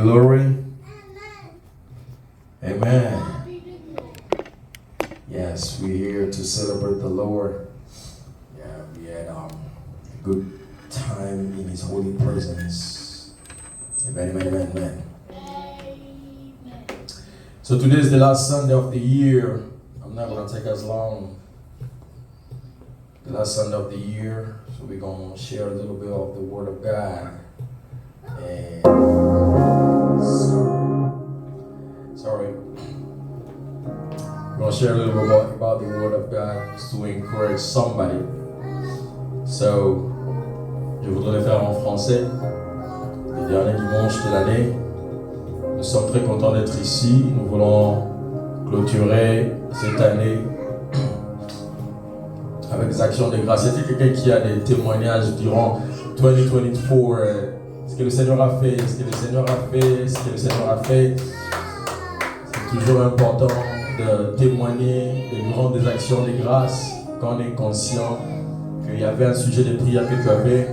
glory. Amen. Yes, we're here to celebrate the Lord. Yeah, we had a good time in His holy presence. Amen, amen, amen, amen. So today is the last Sunday of the year. I'm not going to take as long. The last Sunday of the year. So we're going to share a little bit of the Word of God. And sorry. We're going to share a little bit about the Word of God to encourage somebody. So, je voudrais le faire en français. Le dernier dimanche de l'année. Nous sommes très contents d'être ici. Nous voulons clôturer cette année avec des actions de grâce. Est-ce qu'il y a quelqu'un qui a des témoignages durant 2024? Ce que le Seigneur a fait, ce que le Seigneur a fait, ce que le Seigneur a fait. C'est toujours important de témoigner, de nous rendre des actions de grâce quand on est conscient qu'il y avait un sujet de prière que tu avais,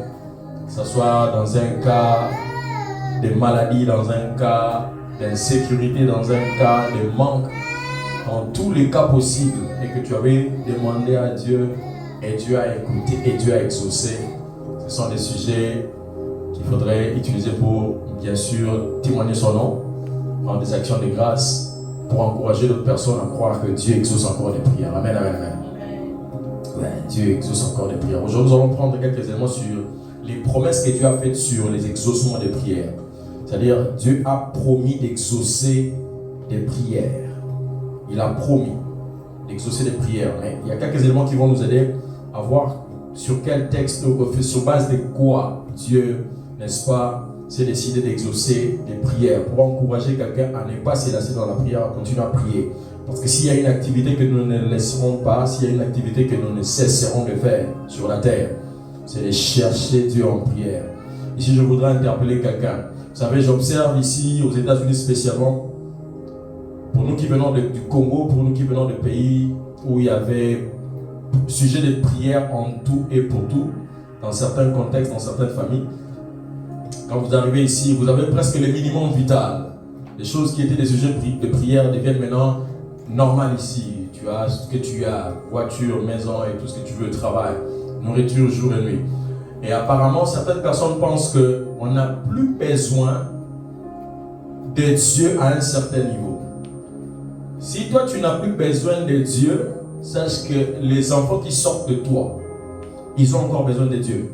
que ce soit dans un cas de maladie, dans un cas d'insécurité, dans un cas de manque, dans tous les cas possibles, et que tu avais demandé à Dieu, et Dieu a écouté, et Dieu a exaucé. Ce sont des sujets qu'il faudrait utiliser pour, bien sûr, témoigner son nom, prendre des actions de grâce, pour encourager d'autres personnes à croire que Dieu exauce encore des prières. Amen, amen, amen. Ouais, Dieu exauce encore des prières. Aujourd'hui, nous allons prendre quelques éléments sur les promesses que Dieu a faites sur les exaucements des prières. C'est-à-dire, Dieu a promis d'exaucer des prières. Il a promis d'exaucer des prières. Mais il y a quelques éléments qui vont nous aider à voir sur quel texte, sur base de quoi Dieu, n'est-ce pas, s'est décidé d'exaucer des prières. Pour encourager quelqu'un à ne pas se lasser dans la prière, à continuer à prier. Parce que s'il y a une activité que nous ne laisserons pas, s'il y a une activité que nous ne cesserons de faire sur la terre, c'est de chercher Dieu en prière. Ici, je voudrais interpeller quelqu'un. Vous savez, j'observe ici, aux États-Unis spécialement, pour nous qui venons du Congo, pour nous qui venons de pays où il y avait sujet de prière en tout et pour tout, dans certains contextes, dans certaines familles. Quand vous arrivez ici, vous avez presque le minimum vital. Les choses qui étaient des sujets de prière deviennent maintenant normales ici. Tu as ce que tu as, voiture, maison et tout ce que tu veux, travail, nourriture jour et nuit. Et apparemment, certaines personnes pensent qu'on n'a plus besoin de Dieu à un certain niveau. Si toi, tu n'as plus besoin de Dieu, sache que les enfants qui sortent de toi, ils ont encore besoin de Dieu.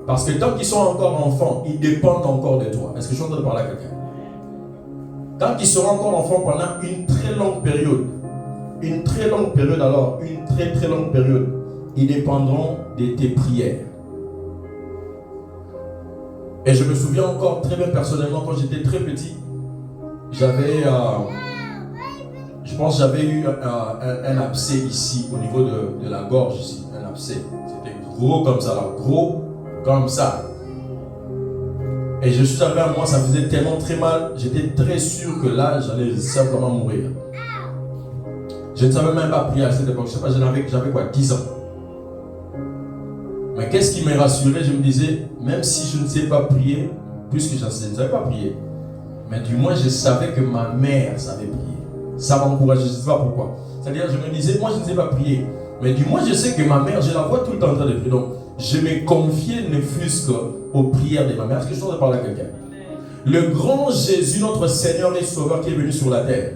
Parce que tant qu'ils sont encore enfants, ils dépendent encore de toi. Est-ce que je suis en train de parler à quelqu'un? Tant qu'ils seront encore enfants pendant une très longue période, une très longue période, ils dépendront de tes prières. Et je me souviens encore très bien personnellement, quand j'étais très petit, j'avais, je pense que j'avais eu un abcès ici, au niveau de la gorge ici, un abcès. C'était gros comme ça, là, gros comme ça. Et je suis arrivé à moi, ça faisait tellement très mal, j'étais très sûr que là, j'allais simplement mourir. Je ne savais même pas prier à cette époque, je sais pas, j'avais quoi, 10 ans. Mais qu'est-ce qui m'a rassuré? Je me disais, même si je ne sais pas prier, puisque je ne savais pas prier, mais du moins je savais que ma mère savait prier. Ça m'encourageait, je ne sais pas pourquoi. C'est-à-dire, je me disais, moi je ne sais pas prier, mais du moins je sais que ma mère, je la vois tout le temps en train de prier. Donc, je me confiais ne fût-ce qu'aux prières de ma mère. Est-ce que je suis en train de parler à quelqu'un? Le grand Jésus, notre Seigneur et Sauveur qui est venu sur la terre.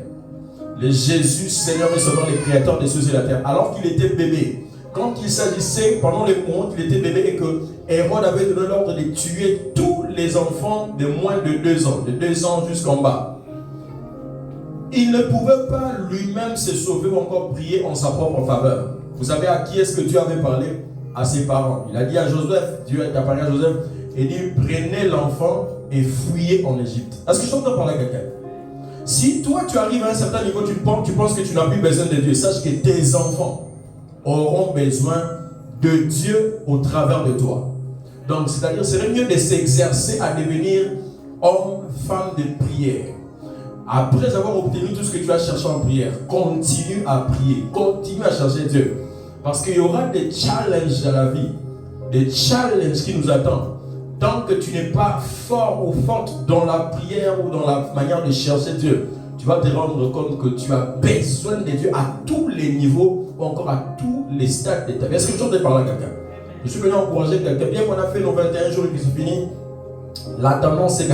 Le Jésus, Seigneur et Sauveur, le Créateur des cieux et de la terre. Alors qu'il était bébé, quand il s'agissait, pendant les moments qu'il était bébé et que Hérode avait donné l'ordre de tuer tous les enfants de moins de 2 ans, de 2 ans jusqu'en bas, il ne pouvait pas lui-même se sauver ou encore prier en sa propre faveur. Vous savez à qui est-ce que Dieu avait parlé? À ses parents. Il a dit à Joseph, Dieu a parlé à Joseph, et dit, prenez l'enfant et fuyez en Égypte. Est-ce que je suis en train de parler à quelqu'un? Si toi tu arrives à un certain niveau, tu penses que tu n'as plus besoin de Dieu, sache que tes enfants auront besoin de Dieu au travers de toi. Donc, c'est-à-dire, c'est mieux de s'exercer à devenir homme, femme de prière. Après avoir obtenu tout ce que tu as cherché en prière, continue à prier, continue à chercher Dieu. Parce qu'il y aura des challenges dans la vie, des challenges qui nous attendent. tant que tu n'es pas fort ou forte dans la prière ou dans la manière de chercher Dieu, tu vas te rendre compte que tu as besoin de Dieu à tous les niveaux ou encore à tous les stades de ta vie. Est-ce que je suis parler à quelqu'un? Je suis venu encourager quelqu'un. Bien qu'on a fait nos 21 jours et que c'est fini, la tendance c'est que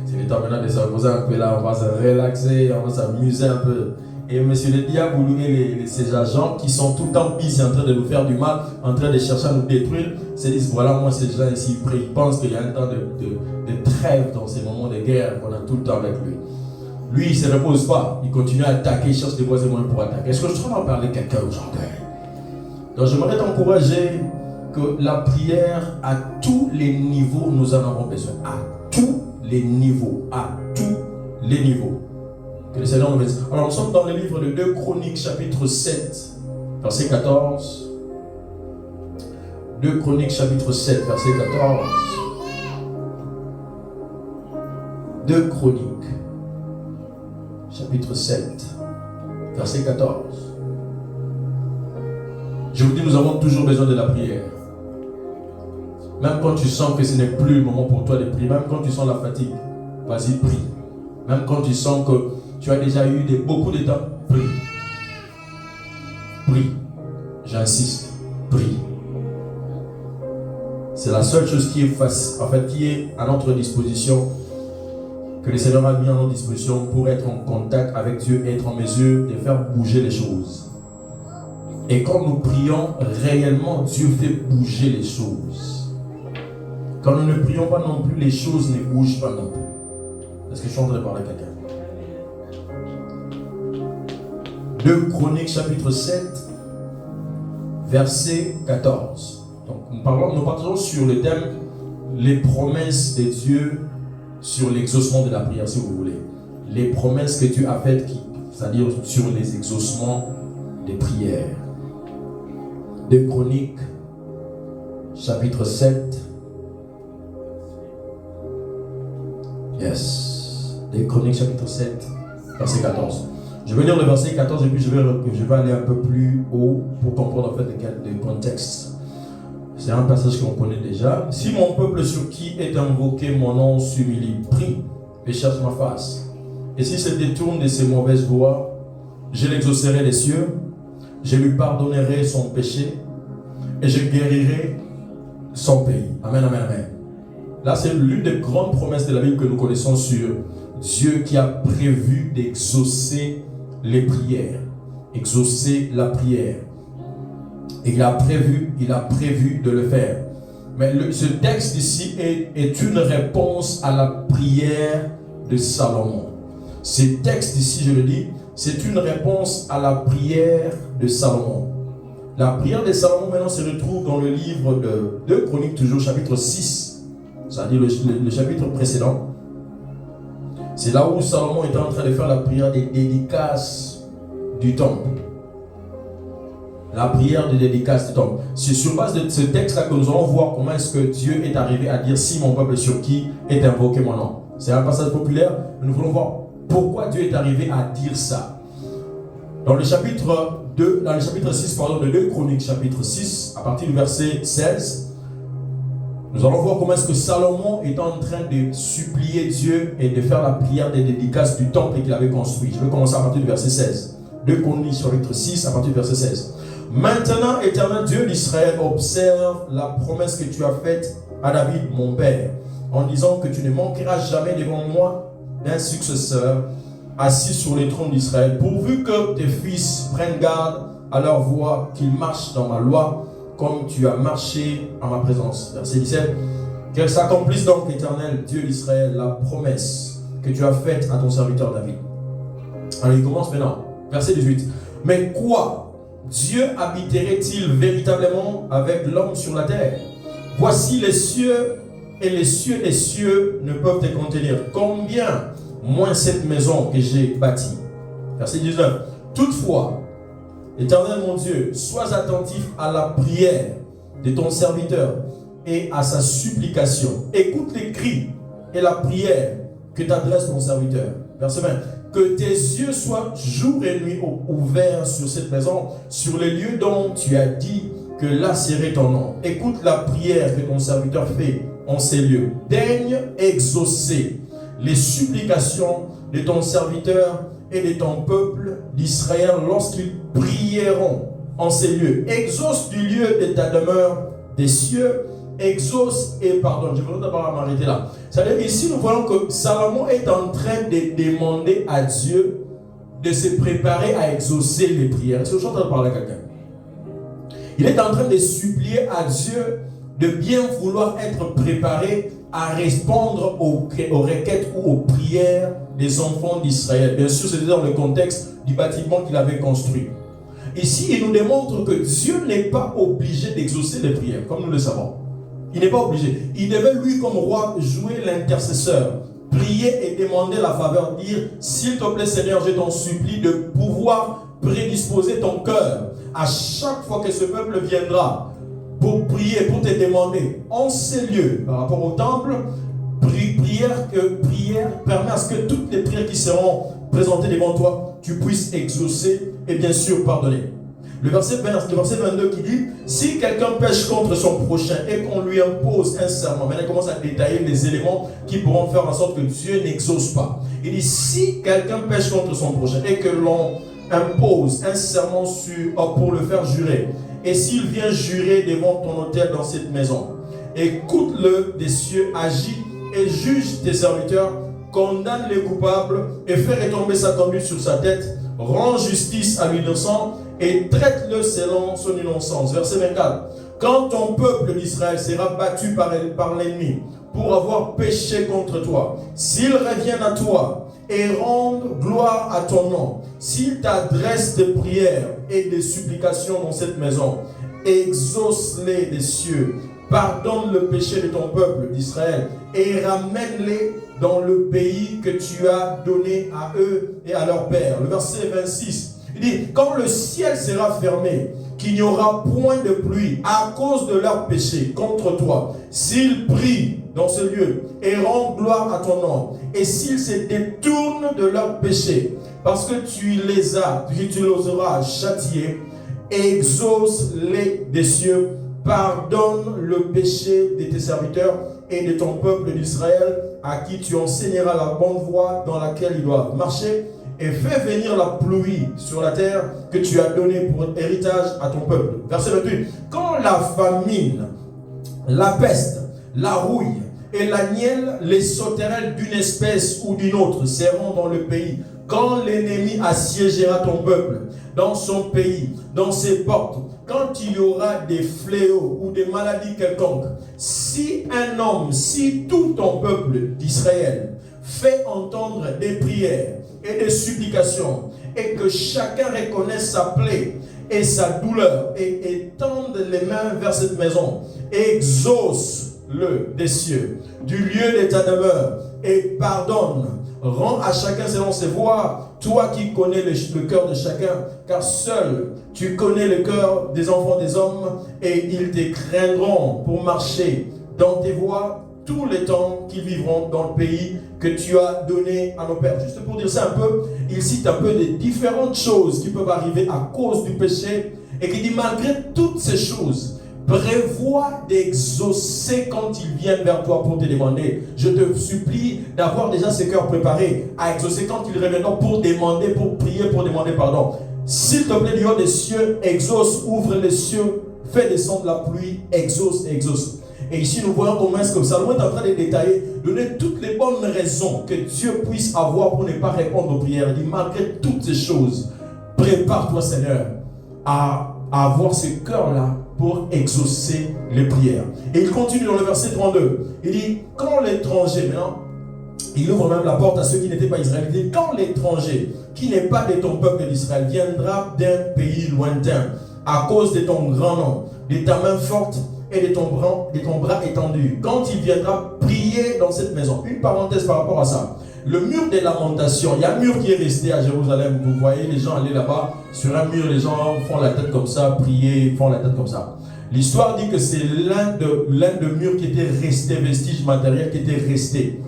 c'est le temps maintenant de se reposer un peu là, on va se relaxer, on va s'amuser un peu. Et monsieur le diable et ces agents qui sont tout le temps busy en train de nous faire du mal, en train de chercher à nous détruire, se disent voilà, moi ces gens ici, ils pensent qu'il y a un temps de trêve dans ces moments de guerre qu'on a tout le temps avec lui. Lui, il ne se repose pas, il continue à attaquer, il cherche des voies et moyens pour attaquer. Est-ce que je suis en train de parler à quelqu'un aujourd'hui? Donc j'aimerais t'encourager que la prière, à tous les niveaux, nous en avons besoin. À tous les niveaux. À tous les niveaux. Que le Seigneur nous bénisse. Alors nous sommes dans le livre de 2 Chroniques, chapitre 7, verset 14. 2 Chroniques, chapitre 7, verset 14. 2 Chroniques, chapitre 7, verset 14. Je vous dis, nous avons toujours besoin de la prière. Même quand tu sens que ce n'est plus le moment pour toi de prier, même quand tu sens la fatigue, vas-y, prie. Même quand tu sens que tu as déjà eu beaucoup de temps, prie. Prie. J'insiste, prie. C'est la seule chose qui est qui est à notre disposition, que le Seigneur a mis à notre disposition pour être en contact avec Dieu et être en mesure de faire bouger les choses. Et quand nous prions réellement, Dieu fait bouger les choses. Quand nous ne prions pas non plus, les choses ne bougent pas non plus. Est-ce que je suis en train de parler à quelqu'un? 2 Chroniques, chapitre 7, verset 14. Donc, nous partons sur le thème les promesses de Dieu sur l'exaucement de la prière, si vous voulez. Les promesses que Dieu a faites, c'est-à-dire sur les exaucements des prières. 2 Chroniques, chapitre 7. Yes. 2 Chroniques, chapitre 7, verset 14. Je vais lire le verset 14 et puis je vais aller un peu plus haut pour comprendre en fait le contexte. C'est un passage qu'on connaît déjà. Si mon peuple sur qui est invoqué mon nom s'humilie, prie et cherche ma face. Et s'il se détourne de ses mauvaises voies, je l'exaucerai des cieux, je lui pardonnerai son péché et je guérirai son pays. Amen, amen, amen. Là, c'est l'une des grandes promesses de la Bible que nous connaissons sur Dieu qui a prévu d'exaucer les prières. Exaucer la prière. Et il a prévu de le faire. Mais ce texte ici est une réponse à la prière de Salomon. Ce texte ici, je le dis, c'est une réponse à la prière de Salomon. La prière de Salomon maintenant se retrouve dans le livre de 2 Chroniques, toujours chapitre 6, c'est-à-dire le chapitre précédent. C'est là où Salomon était en train de faire la prière des dédicaces du temple. La prière de dédicace du temple. C'est sur base de ce texte-là que nous allons voir comment est-ce que Dieu est arrivé à dire si mon peuple sur qui est invoqué mon nom. C'est un passage populaire, mais nous voulons voir pourquoi Dieu est arrivé à dire ça. Dans le chapitre 6 de 2 Chroniques, chapitre 6, à partir du verset 16, nous allons voir comment est-ce que Salomon est en train de supplier Dieu et de faire la prière des dédicaces du temple qu'il avait construit. Je vais commencer à partir du verset 16. 2 Chroniques, chapitre 6, à partir du verset 16. Maintenant, Éternel Dieu d'Israël, observe la promesse que tu as faite à David, mon père, en disant que tu ne manqueras jamais devant moi d'un successeur assis sur le trône d'Israël, pourvu que tes fils prennent garde à leur voie, qu'ils marchent dans ma loi, comme tu as marché en ma présence. Verset 17. Qu'elle s'accomplisse donc, Éternel Dieu d'Israël, la promesse que tu as faite à ton serviteur David. Alors il commence maintenant. Verset 18. Mais quoi? Dieu habiterait-il véritablement avec l'homme sur la terre? Voici les cieux et les cieux des cieux ne peuvent te contenir. Combien moins cette maison que j'ai bâtie? Verset 19. Toutefois, Éternel mon Dieu, sois attentif à la prière de ton serviteur et à sa supplication. Écoute les cris et la prière que t'adresse ton serviteur. Verset 20. Que tes yeux soient jour et nuit ouverts sur cette maison, sur les lieux dont tu as dit que là serait ton nom. Écoute la prière que ton serviteur fait en ces lieux. Daigne exaucer les supplications de ton serviteur et de ton peuple d'Israël lorsqu'ils prieront en ces lieux. Exauce du lieu de ta demeure des cieux, exauce et pardonne. Je voudrais d'abord m'arrêter là. C'est-à-dire ici, nous voyons que Salomon est en train de demander à Dieu de se préparer à exaucer les prières. Est-ce que je suis en train de parler à quelqu'un? Il est en train de supplier à Dieu de bien vouloir être préparé à répondre aux requêtes ou aux prières des enfants d'Israël. Bien sûr, c'était dans le contexte du bâtiment qu'il avait construit. Ici, il nous démontre que Dieu n'est pas obligé d'exaucer les prières, comme nous le savons. Il n'est pas obligé. Il devait, lui, comme roi, jouer l'intercesseur, prier et demander la faveur, dire, s'il te plaît, Seigneur, je t'en supplie de pouvoir prédisposer ton cœur à chaque fois que ce peuple viendra pour prier, pour te demander en ces lieux, par rapport au temple, prière permet à ce que toutes les prières qui seront présentées devant toi, tu puisses exaucer et bien sûr pardonner. Le verset 22 qui dit, si quelqu'un pêche contre son prochain et qu'on lui impose un serment, maintenant il commence à détailler les éléments qui pourront faire en sorte que Dieu n'exauce pas. Il dit, si quelqu'un pêche contre son prochain et que l'on impose un serment pour le faire jurer, et s'il vient jurer devant ton autel dans cette maison, écoute-le des cieux, agis et juge tes serviteurs, condamne les coupables et fais retomber sa conduite sur sa tête, rends justice à l'innocent et traite-le selon son innocence. Verset 24. Quand ton peuple d'Israël sera battu par l'ennemi pour avoir péché contre toi, s'ils reviennent à toi et rendent gloire à ton nom, s'ils t'adressent des prières et des supplications dans cette maison, exauce-les des cieux, pardonne le péché de ton peuple d'Israël et ramène-les dans le pays que tu as donné à eux et à leur père. Le verset 26, il dit, quand le ciel sera fermé, qu'il n'y aura point de pluie à cause de leur péché contre toi, s'ils prient dans ce lieu et rendent gloire à ton nom, et s'ils se détournent de leur péché, parce que tu les auras châtiés, exauce-les des cieux, pardonne le péché de tes serviteurs et de ton peuple d'Israël, à qui tu enseigneras la bonne voie dans laquelle ils doivent marcher, et fais venir la pluie sur la terre que tu as donnée pour héritage à ton peuple. Verset 28. Quand la famine, la peste, la rouille et la nielle, les sauterelles d'une espèce ou d'une autre seront dans le pays, quand l'ennemi assiégera ton peuple dans son pays, dans ses portes, quand il y aura des fléaux ou des maladies quelconques, si un homme, si tout ton peuple d'Israël fait entendre des prières et des supplications, et que chacun reconnaisse sa plaie et sa douleur, et étende les mains vers cette maison, exauce-le des cieux, du lieu de ta demeure, et pardonne, rends à chacun selon ses voies, toi qui connais le cœur de chacun, car seul tu connais le cœur des enfants des hommes, et ils te craindront pour marcher dans tes voies tous les temps qu'ils vivront dans le pays que tu as donné à nos pères. Juste pour dire ça un peu, il cite un peu des différentes choses qui peuvent arriver à cause du péché, et qui dit, malgré toutes ces choses, prévois d'exaucer quand ils viennent vers toi pour te demander. Je te supplie d'avoir déjà ce cœur préparé à exaucer quand ils reviendront pour demander, pour prier, pour demander pardon. S'il te plaît, du haut des cieux, exauce, ouvre les cieux, fais descendre la pluie, exauce, exauce. Et ici, nous voyons comment est-ce que Salomon est en train de détailler, donner toutes les bonnes raisons que Dieu puisse avoir pour ne pas répondre aux prières. Il dit, malgré toutes ces choses, prépare-toi, Seigneur, à avoir ce cœur-là pour exaucer les prières. Et il continue dans le verset 32. Il dit, quand l'étranger, maintenant, il ouvre même la porte à ceux qui n'étaient pas israéliens. Il dit, quand l'étranger, qui n'est pas de ton peuple d'Israël, viendra d'un pays lointain, à cause de ton grand nom, de ta main forte, et de ton bras étendu, quand il viendra prier dans cette maison. Une parenthèse par rapport à ça. Le mur des lamentations, il y a un mur qui est resté à Jérusalem. Vous voyez les gens aller là-bas, sur un mur, les gens font la tête comme ça, prier, font la tête comme ça. L'histoire dit que c'est l'un de murs qui était resté, vestige matériel qui était resté.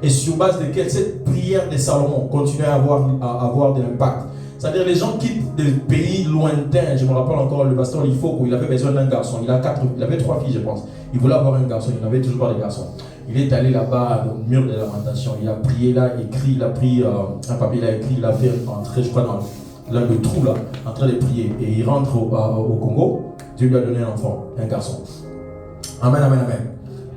Et sur base de cette prière de Salomon continuait à avoir de l'impact. C'est-à-dire les gens quittent des pays lointains. Je me rappelle encore le pasteur Lifoko, il avait besoin d'un garçon. Il avait 3 filles, je pense. Il voulait avoir un garçon, il n'avait toujours pas de garçon. Il est allé là-bas, dans le mur de lamentation. Il a prié là, écrit, il a pris un papier, il a écrit, il a fait entrer, je crois, dans l'un de trous là, en train de prier. Et il rentre au Congo. Dieu lui a donné un enfant, un garçon. Amen, amen, amen.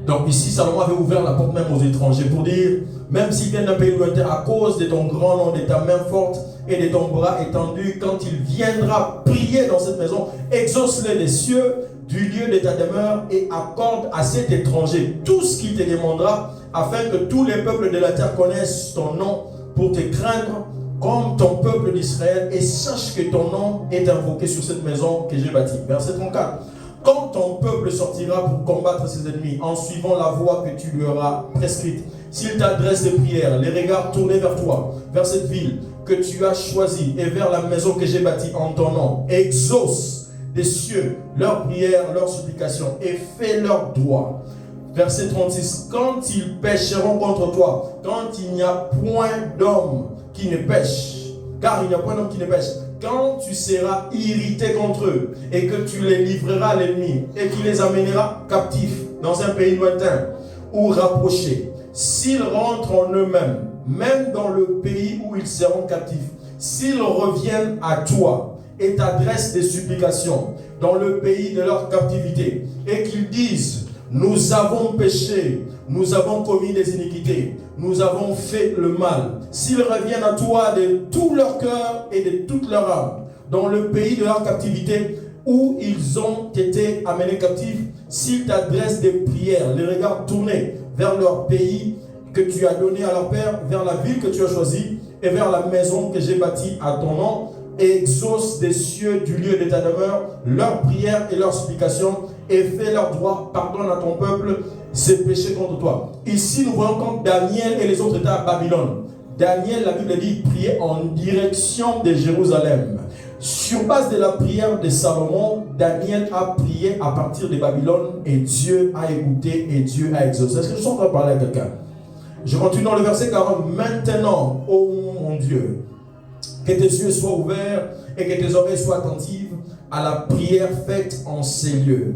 Donc ici, Salomon avait ouvert la porte même aux étrangers pour dire, même s'ils viennent d'un pays lointain, à cause de ton grand nom, de ta main forte et de ton bras étendu, quand il viendra prier dans cette maison, exauce-les des cieux, du lieu de ta demeure, et accorde à cet étranger tout ce qu'il te demandera, afin que tous les peuples de la terre connaissent ton nom pour te craindre comme ton peuple d'Israël, et sache que ton nom est invoqué sur cette maison que j'ai bâtie. Verset 34. Quand ton peuple sortira pour combattre ses ennemis, en suivant la voie que tu lui auras prescrite, s'il t'adresse des prières, les regards tournés vers toi, vers cette ville que tu as choisie, et vers la maison que j'ai bâtie en ton nom, exauce des cieux leurs prières, leurs supplications, et fais leurs droits. Verset 36. Quand ils pécheront contre toi, quand il n'y a point d'homme qui ne pêche, car il n'y a point d'homme qui ne pêche, quand tu seras irrité contre eux et que tu les livreras à l'ennemi et qu'il les amènera captifs dans un pays lointain ou rapproché, s'ils rentrent en eux-mêmes, même dans le pays où ils seront captifs, s'ils reviennent à toi et t'adressent des supplications dans le pays de leur captivité et qu'ils disent: nous avons péché, nous avons commis des iniquités, nous avons fait le mal. S'ils reviennent à toi de tout leur cœur et de toute leur âme, dans le pays de leur captivité où ils ont été amenés captifs, s'ils t'adressent des prières, les regards tournés vers leur pays que tu as donné à leur père, vers la ville que tu as choisie et vers la maison que j'ai bâtie à ton nom, et exauce des cieux du lieu de ta demeure leurs prières et leurs supplications, et fais leurs droits, pardonne à ton peuple ses péchés contre toi. Ici, nous voyons quand Daniel et les autres étaient à Babylone. Daniel, la Bible dit, priait en direction de Jérusalem. Sur base de la prière de Salomon, Daniel a prié à partir de Babylone et Dieu a écouté et Dieu a exaucé. Est-ce que je suis en train de parler à quelqu'un? Je continue dans le verset 40. Maintenant, ô mon Dieu, que tes yeux soient ouverts et que tes oreilles soient attentives à la prière faite en ces lieux.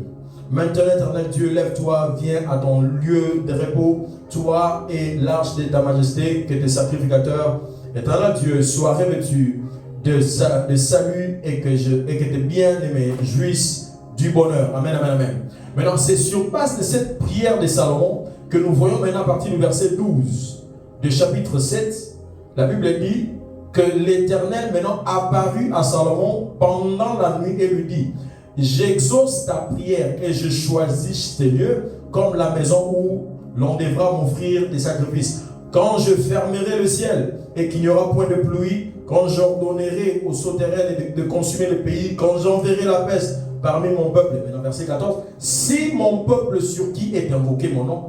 Maintenant, éternel Dieu, lève-toi, viens à ton lieu de repos, toi et l'arche de ta majesté, que tes sacrificateurs, éternel Dieu, soient revêtus de salut et que tes bien-aimés jouissent du bonheur. Amen, amen, amen. Maintenant, c'est sur base de cette prière de Salomon que nous voyons maintenant à partir du verset 12 du chapitre 7. La Bible dit que l'Éternel maintenant apparut à Salomon pendant la nuit et lui dit: j'exauce ta prière et je choisis tes lieux comme la maison où l'on devra m'offrir des sacrifices. Quand je fermerai le ciel et qu'il n'y aura point de pluie, quand j'ordonnerai aux sauterelles de consumer le pays, quand j'enverrai la peste parmi mon peuple. Maintenant, verset 14. Si mon peuple sur qui est invoqué mon nom,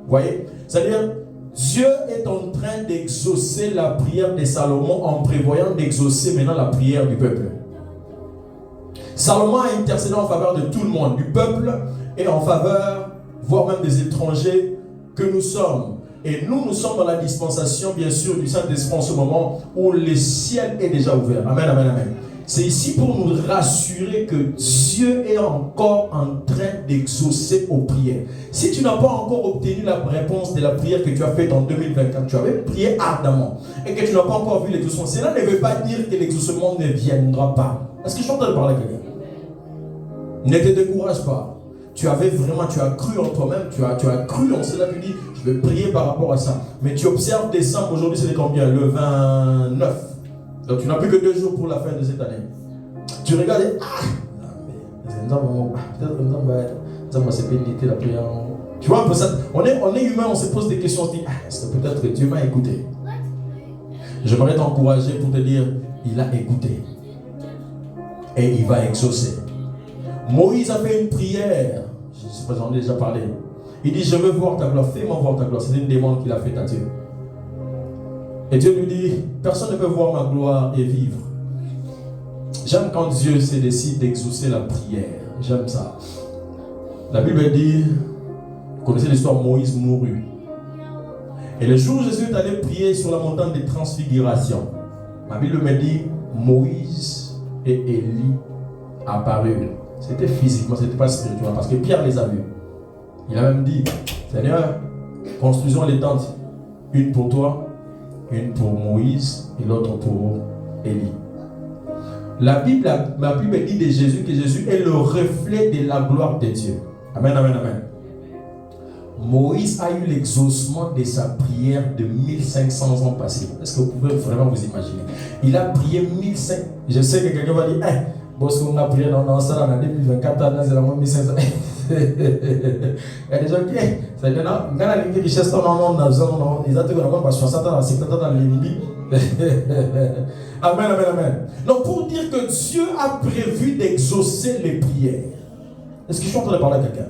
voyez, c'est-à-dire Dieu est en train d'exaucer la prière de Salomon en prévoyant d'exaucer maintenant la prière du peuple. Salomon a intercédé en faveur de tout le monde, du peuple et en faveur, voire même des étrangers que nous sommes. Et nous sommes dans la dispensation, bien sûr, du Saint-Esprit en ce moment où le ciel est déjà ouvert. Amen, amen, amen. C'est ici pour nous rassurer que Dieu est encore en train d'exaucer aux prières. Si tu n'as pas encore obtenu la réponse de la prière que tu as faite en 2024, tu avais prié ardemment et que tu n'as pas encore vu l'exaucement, cela ne veut pas dire que l'exaucement ne viendra pas. Est-ce que je suis en train de parler à quelqu'un? Ne te décourage pas. Tu as cru en toi-même, tu as cru en cela, tu dis, je vais prier par rapport à ça. Mais tu observes décembre, aujourd'hui c'est combien? Le 29. Donc tu n'as plus que 2 jours pour la fin de cette année. Tu regardes et la prière. Tu vois un peu ça. On est humain, on se pose des questions, on se dit, est-ce que peut-être que Dieu m'a écouté? J'aimerais t'encourager pour te dire, il a écouté. Et il va exaucer. Moïse a fait une prière. Je ne sais pas, j'en ai déjà parlé. Il dit, je veux voir ta gloire, fais-moi voir ta gloire. C'est une demande qu'il a faite à Dieu. Et Dieu lui dit, personne ne peut voir ma gloire et vivre. J'aime quand Dieu se décide d'exaucer la prière. J'aime ça. La Bible dit, vous connaissez l'histoire, Moïse mourut. Et le jour où Jésus est allé prier sur la montagne de transfiguration, ma Bible me dit Moïse et Élie apparurent. C'était physiquement, ce n'était pas spirituel, parce que Pierre les a vus. Il a même dit, Seigneur, construisons les tentes, une pour toi, une pour Moïse et l'autre pour Élie. La Bible dit de Jésus que Jésus est le reflet de la gloire de Dieu. Amen, amen, amen. Moïse a eu l'exaucement de sa prière de 1500 ans passés. Est-ce que vous pouvez vraiment vous imaginer? Il a prié 1500. Je sais que quelqu'un va dire, parce qu'on a prié dans ça en 2024, c'est la moins 1500. Il y a des gens qui, c'est maintenant, quand la ligne de richesse, ils ont dit qu'on a 60 ans, 50 ans dans l'ennemi. Amen, amen, amen. Donc, pour dire que Dieu a prévu d'exaucer les prières. Est-ce que je suis en train de parler à quelqu'un?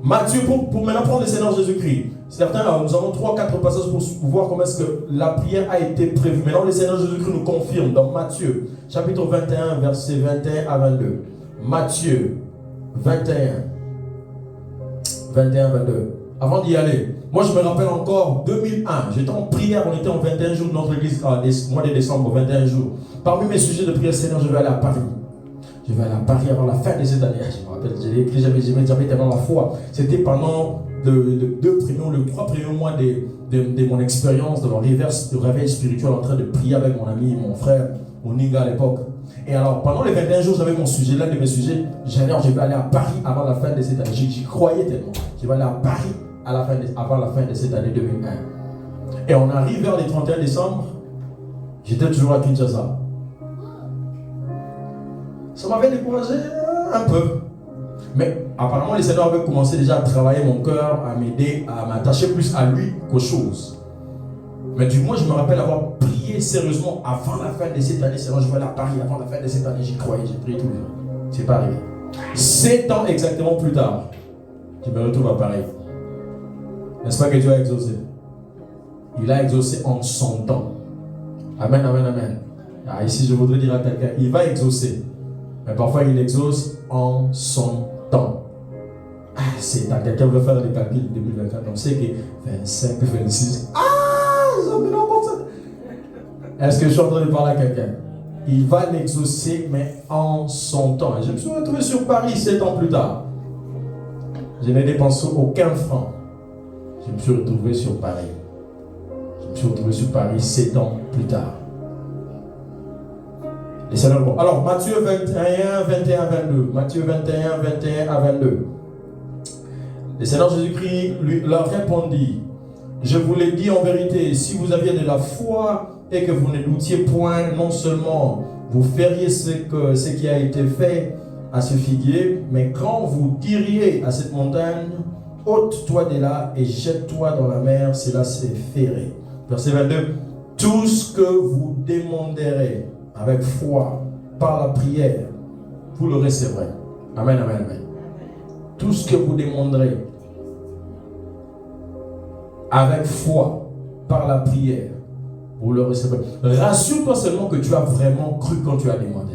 Matthieu, pour maintenant prendre le Seigneur Jésus-Christ. Certains, nous avons 3-4 passages pour voir comment est-ce que la prière a été prévue. Maintenant, le Seigneur Jésus-Christ nous confirme dans Matthieu, chapitre 21, versets 21 à 22. Matthieu 21, 22. Avant d'y aller, moi je me rappelle encore 2001, j'étais en prière, on était en 21 jours de notre église, mois de décembre, 21 jours. Parmi mes sujets de prière, Seigneur, je vais aller à Paris. Je vais aller à Paris avant la fin de cette année. Je me rappelle, j'ai écrit, j'avais tellement la foi. C'était pendant le 3 premiers mois de mon expérience de réveil spirituel en train de prier avec mon ami, mon frère, Oninga à l'époque. Et alors, pendant les 21 jours, j'avais mon sujet, l'un de mes sujets. Je vais aller à Paris avant la fin de cette année. J'y croyais tellement. Je vais aller à Paris avant la fin de cette année 2001. Et on arrive vers le 31 décembre. J'étais toujours à Kinshasa. Ça m'avait découragé un peu. Mais apparemment, le Seigneur avait commencé déjà à travailler mon cœur, à m'aider, à m'attacher plus à lui qu'aux choses. Mais du moins, je me rappelle avoir prié sérieusement avant la fin de cette année. Seigneur, je vais aller à Paris avant la fin de cette année. J'y croyais, j'ai prié tout le jour. C'est pas arrivé. 7 ans exactement plus tard, je me retrouve à Paris. N'est-ce pas que Dieu a exaucé? Il a exaucé en son temps. Amen, amen, amen. Ah, ici, je voudrais dire à quelqu'un, il va exaucer. Mais parfois, il exauce en son temps. Ah, c'est à quelqu'un veut faire les calculs de 2024. On sait que 25, 26. Est-ce que je suis en train de parler à quelqu'un? Il va l'exaucer, mais en son temps. Et je me suis retrouvé sur Paris 7 ans plus tard. Je n'ai dépensé aucun franc. Je me suis retrouvé sur Paris. Je me suis retrouvé sur Paris 7 ans plus tard. Les Seigneurs, bon. Alors, Matthieu 21, 21, 22. Matthieu 21, 21 à 22. Le Seigneur Jésus-Christ leur répondit: je vous l'ai dit en vérité, si vous aviez de la foi et que vous ne doutiez point, non seulement vous feriez ce qui a été fait à ce figuier, mais quand vous diriez à cette montagne, ôte-toi de là et jette-toi dans la mer, cela se ferait. Verset 22. Tout ce que vous demanderez avec foi par la prière, vous le recevrez. Amen, amen, amen. Tout ce que vous demanderez avec foi par la prière, vous le recevrez. Rassure-toi seulement que tu as vraiment cru quand tu as demandé.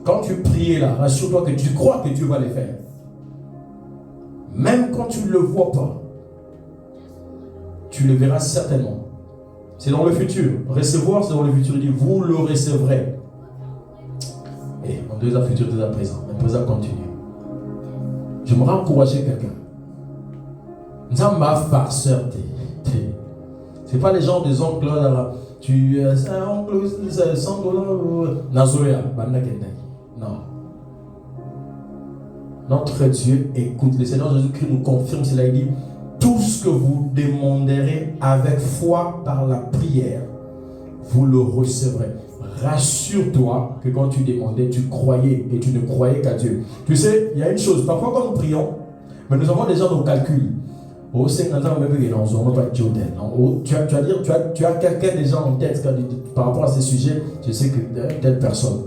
Quand tu priais là, rassure-toi que tu crois que Dieu va le faire. Même quand tu ne le vois pas, tu le verras certainement. C'est dans le futur. Recevoir, c'est dans le futur. Il dit, vous le recevrez. Et on doit futur, déjà présent. Mais présent continue. J'aimerais encourager quelqu'un. Nous sommes ma farceur. C'est pas les gens des oncles là. Tu es un oncle, c'est 100 $. Nazoya, non. Notre Dieu écoute. Le Seigneur Jésus-Christ nous confirme cela. Il dit, tout ce que vous demanderez avec foi par la prière, vous le recevrez. Rassure-toi que quand tu demandais, tu croyais et tu ne croyais qu'à Dieu. Tu sais, il y a une chose, parfois quand nous prions, mais nous avons déjà nos calculs. Tu as quelqu'un déjà en tête par rapport à ces sujets. Je sais que telle personne.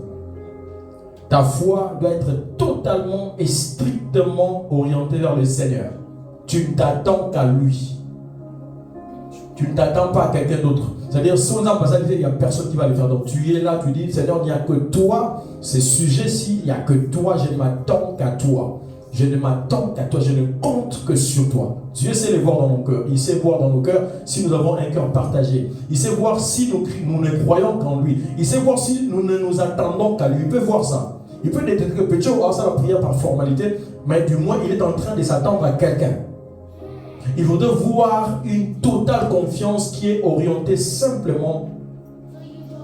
Ta foi doit être totalement et strictement orientée vers le Seigneur. Tu ne t'attends qu'à lui. Tu ne t'attends pas à quelqu'un d'autre. C'est-à-dire, si on a passé, il n'y a personne qui va le faire. Donc tu es là, tu dis, Seigneur, il n'y a que toi. Ces sujets-ci, il n'y a que toi. Je ne m'attends qu'à toi. Je ne m'attends qu'à toi, je ne compte que sur toi. Dieu sait les voir dans nos cœurs. Il sait voir dans nos cœurs si nous avons un cœur partagé. Il sait voir si nous ne croyons qu'en lui. Il sait voir si nous ne nous attendons qu'à lui. Il peut voir ça. Il peut détecter que peut-être avoir ça la prière par formalité, mais du moins il est en train de s'attendre à quelqu'un. Il faudrait voir une totale confiance qui est orientée simplement,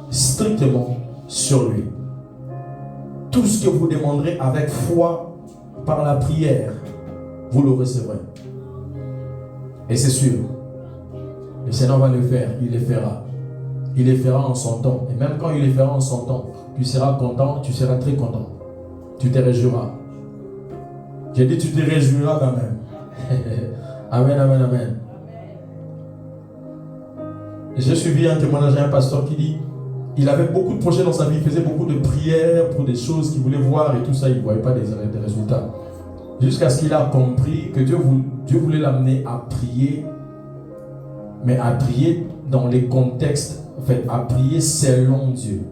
strictement sur lui. Tout ce que vous demanderez avec foi par la prière, vous le recevrez. Et c'est sûr, le Seigneur va le faire, il le fera. Il le fera en son temps. Et même quand il le fera en son temps, tu seras content, tu seras très content. Tu te réjouiras. J'ai dit tu te réjouiras quand même. Amen, amen, amen. J'ai suivi un témoignage d'un pasteur qui dit il avait beaucoup de projets dans sa vie, il faisait beaucoup de prières pour des choses qu'il voulait voir et tout ça, il ne voyait pas des résultats. Jusqu'à ce qu'il a compris que Dieu voulait l'amener à prier, mais à prier dans les contextes, en fait, à prier selon Dieu.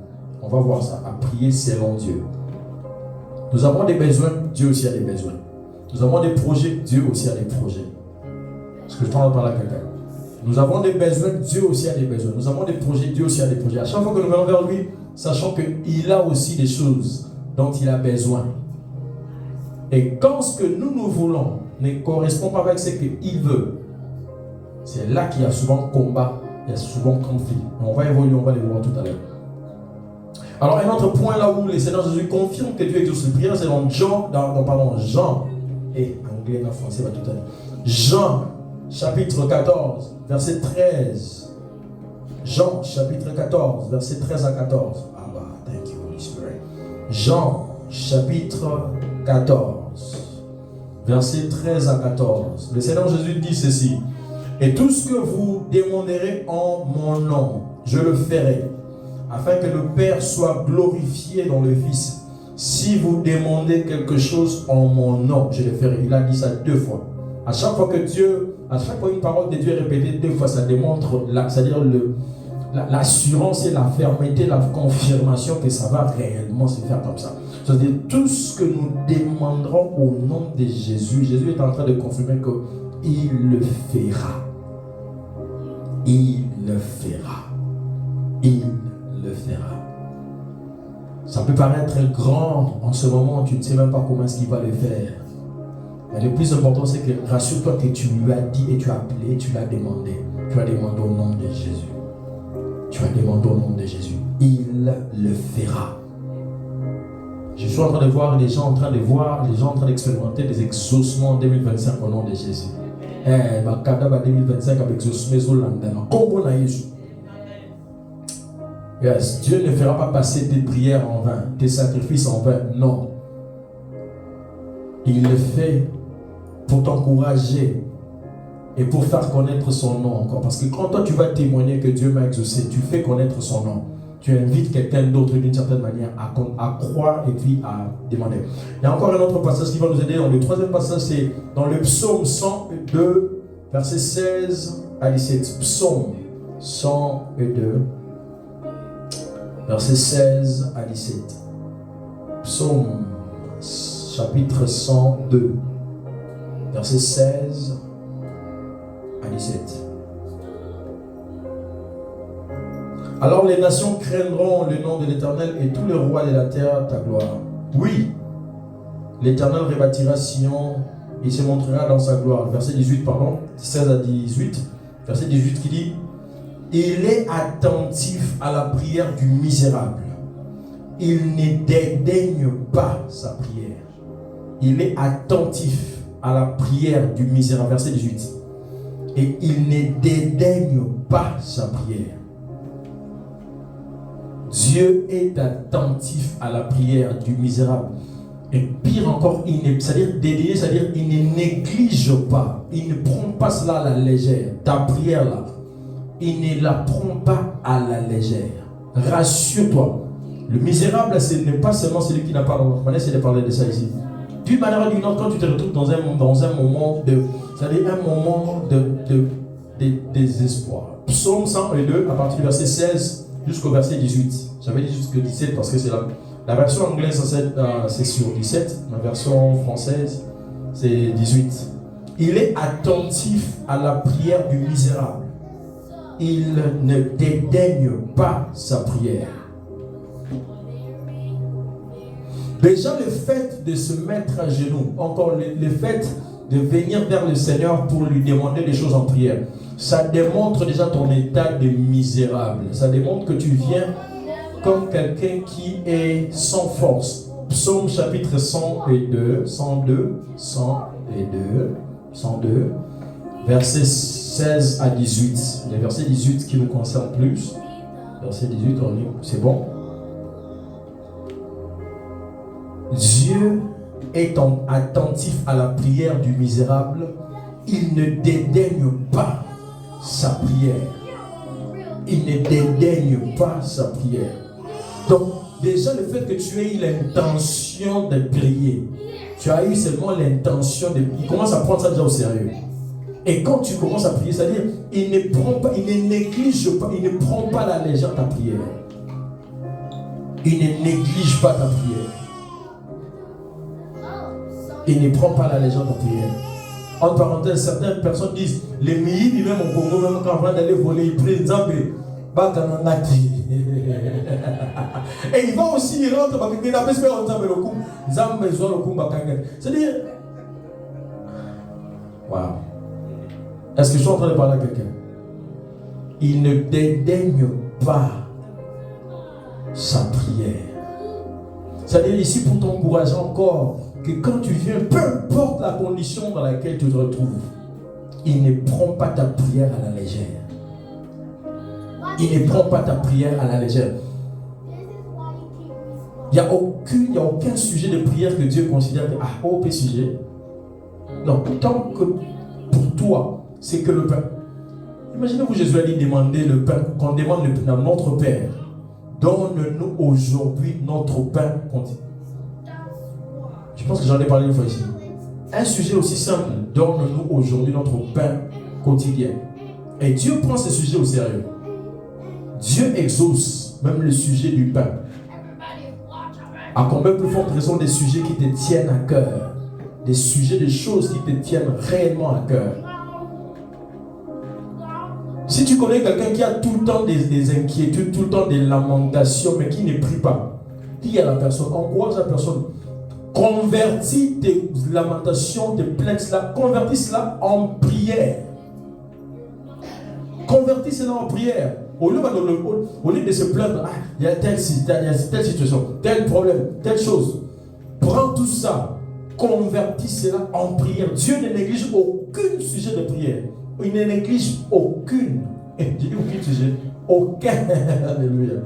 On va voir ça, à prier selon Dieu. Nous avons des besoins, Dieu aussi a des besoins. Nous avons des projets, Dieu aussi a des projets. Est-ce que je t'en parle à quelqu'un? Nous avons des besoins, Dieu aussi a des besoins. Nous avons des projets, Dieu aussi a des projets. À chaque fois que nous venons vers lui, sachant qu'il a aussi des choses dont il a besoin. Et quand ce que nous voulons ne correspond pas avec ce qu'il veut, c'est là qu'il y a souvent combat, il y a souvent conflit. On va évoluer, on va les voir tout à l'heure. Alors un autre point là où le Seigneur Jésus confirme que Dieu exauce les prières, c'est dans Jean, et anglais, non, français va tout à l'heure. Jean, chapitre 14, verset 13. Jean, chapitre 14, verset 13 à 14. Ah bah, thank you, Holy Spirit. Jean, chapitre 14, verset 13 à 14. Le Seigneur Jésus dit ceci. Et tout ce que vous demanderez en mon nom, je le ferai, afin que le Père soit glorifié dans le Fils. Si vous demandez quelque chose en mon nom, je le ferai. Il a dit ça 2 fois. À chaque fois une parole de Dieu est répétée 2 fois, ça démontre, c'est-à-dire l'assurance et la fermeté, la confirmation que ça va réellement se faire comme ça. C'est-à-dire tout ce que nous demanderons au nom de Jésus, Jésus est en train de confirmer qu'il le fera. Il le fera. Il le fera. Ça peut paraître grand en ce moment, tu ne sais même pas comment est-ce qu'il va le faire. Mais le plus important, c'est que rassure-toi que tu lui as dit et tu as appelé, tu l'as demandé. Tu as demandé au nom de Jésus. Tu as demandé au nom de Jésus. Il le fera. Je suis en train de voir les gens en train d'expérimenter des exaucements en 2025 au nom de Jésus. Bakada 2025 avec exaucement Congo na Jésus. Yes, Dieu ne fera pas passer tes prières en vain, tes sacrifices en vain. Non. Il le fait pour t'encourager et pour faire connaître son nom encore. Parce que quand toi tu vas témoigner que Dieu m'a exaucé, tu fais connaître son nom. Tu invites quelqu'un d'autre d'une certaine manière à croire et puis à demander. Il y a encore un autre passage qui va nous aider. Le troisième passage, c'est dans le psaume 102, versets 16 à 17. Psaume 102, versets 16 à 17. Psaume chapitre 102, versets 16 à 17. Alors les nations craindront le nom de l'Éternel et tous les rois de la terre ta gloire. Oui, l'Éternel rebâtira Sion, il se montrera dans sa gloire. Verset 18, 16 à 18. Verset 18 qui dit: il est attentif à la prière du misérable. Il ne dédaigne pas sa prière. Il est attentif à la prière du misérable. Verset 18. Et il ne dédaigne pas sa prière. Dieu est attentif à la prière du misérable. Et pire encore, c'est-à-dire dédaigner, c'est-à-dire il ne néglige pas. Il ne prend pas cela à la légère. Ta prière là, il ne la prend pas à la légère. Rassure-toi. Le misérable, ce n'est pas seulement celui qui n'a pas de manière, c'est de parler de ça ici. D'une manière ou d'une autre, quand tu te retrouves dans un moment de, c'est-à-dire un moment de désespoir. Psaume 102, à partir du verset 16 jusqu'au verset 18. J'avais dit jusqu'au 17 parce que c'est la version anglaise, c'est sur 17. La version française, c'est 18. Il est attentif à la prière du misérable. Il ne dédaigne pas sa prière. Déjà le fait de se mettre à genoux, encore le fait de venir vers le Seigneur pour lui demander des choses en prière, ça démontre déjà ton état de misérable. Ça démontre que tu viens comme quelqu'un qui est sans force. Psaume chapitre 102, versets 16 à 18. Le verset 18 qui nous concerne plus. Verset 18, on lit, c'est bon. Dieu est attentif à la prière du misérable. Il ne dédaigne pas sa prière. Il ne dédaigne pas sa prière. Donc, déjà le fait que tu aies eu l'intention de prier, tu as eu seulement l'intention de... Il commence à prendre ça déjà au sérieux. Et quand tu commences à prier, c'est-à-dire, il ne néglige pas, il ne prend pas la légère ta prière. Il ne néglige pas ta prière. Il ne prend pas la légère ta prière. En parenthèse, certaines personnes disent, les Miyi, même au Congo, même quand on va d'aller voler, ils prennent Zambé. Et il va aussi, il rentre, c'est-à-dire, wow. Est-ce que je suis en train de parler à quelqu'un? Il ne dédaigne pas sa prière. C'est-à-dire ici pour t'encourager encore que quand tu viens, peu importe la condition dans laquelle tu te retrouves, il ne prend pas ta prière à la légère. Il ne prend pas ta prière à la légère. Il n'y a aucun sujet de prière que Dieu considère que aucun sujet. Non, tant que pour toi, c'est que le pain. Imaginez-vous, Jésus a dit demander le pain, qu'on demande le pain à notre Père. Donne-nous aujourd'hui notre pain quotidien. Je pense que j'en ai parlé une fois ici. Un sujet aussi simple, donne-nous aujourd'hui notre pain quotidien. Et Dieu prend ce sujet au sérieux. Dieu exauce même le sujet du pain. À combien plus forte raison des sujets qui te tiennent à cœur, des sujets, des choses qui te tiennent réellement à cœur. Si tu connais quelqu'un qui a tout le temps des inquiétudes, tout le temps des lamentations, mais qui ne prie pas, dis à la personne, encourage la personne, convertis tes lamentations, tes plaintes, convertis cela en prière. Convertis cela en prière. Au lieu de se plaindre, il y a telle situation, tel problème, telle chose. Prends tout ça, convertis cela en prière. Dieu ne néglige aucun sujet de prière. Il ne néglige aucune. Je dis aucun sujet. Aucun. Alléluia.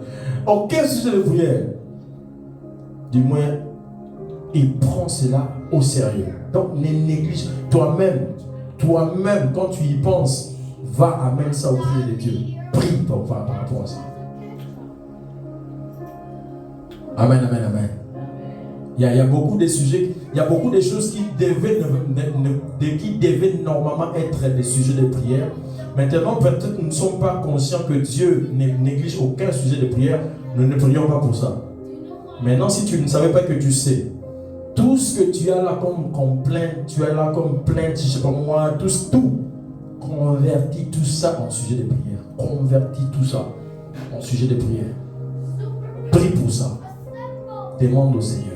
Aucun sujet de prière. Du moins, il prend cela au sérieux. Donc, ne néglige toi-même, quand tu y penses, va amène ça au pied de Dieu. Prie par rapport à ça. Amen, amen, amen. Il y a beaucoup de sujets, il y a beaucoup de choses qui devaient normalement être des sujets de prière. Maintenant, peut-être nous ne sommes pas conscients que Dieu ne néglige aucun sujet de prière. Nous ne prions pas pour ça. Maintenant, si tu ne savais pas que tu sais, tout ce que tu as là comme complainte, je sais pas moi, tout. Convertis tout ça en sujet de prière. Convertis tout ça en sujet de prière. Prie pour ça. Demande au Seigneur.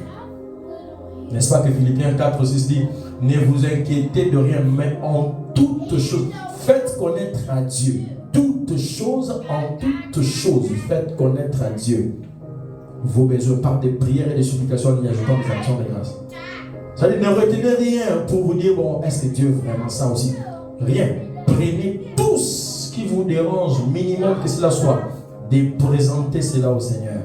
N'est-ce pas que Philippiens 4:6 dit, ne vous inquiétez de rien, mais en toutes choses, faites connaître à Dieu. Toutes choses, en toutes choses, faites connaître à Dieu vos besoins par des prières et des supplications en y ajoutant des actions de grâce. C'est-à-dire, ne retenez rien pour vous dire, bon, est-ce que Dieu veut vraiment ça aussi? Rien. Prenez tout ce qui vous dérange, minimum que cela soit, de présenter cela au Seigneur.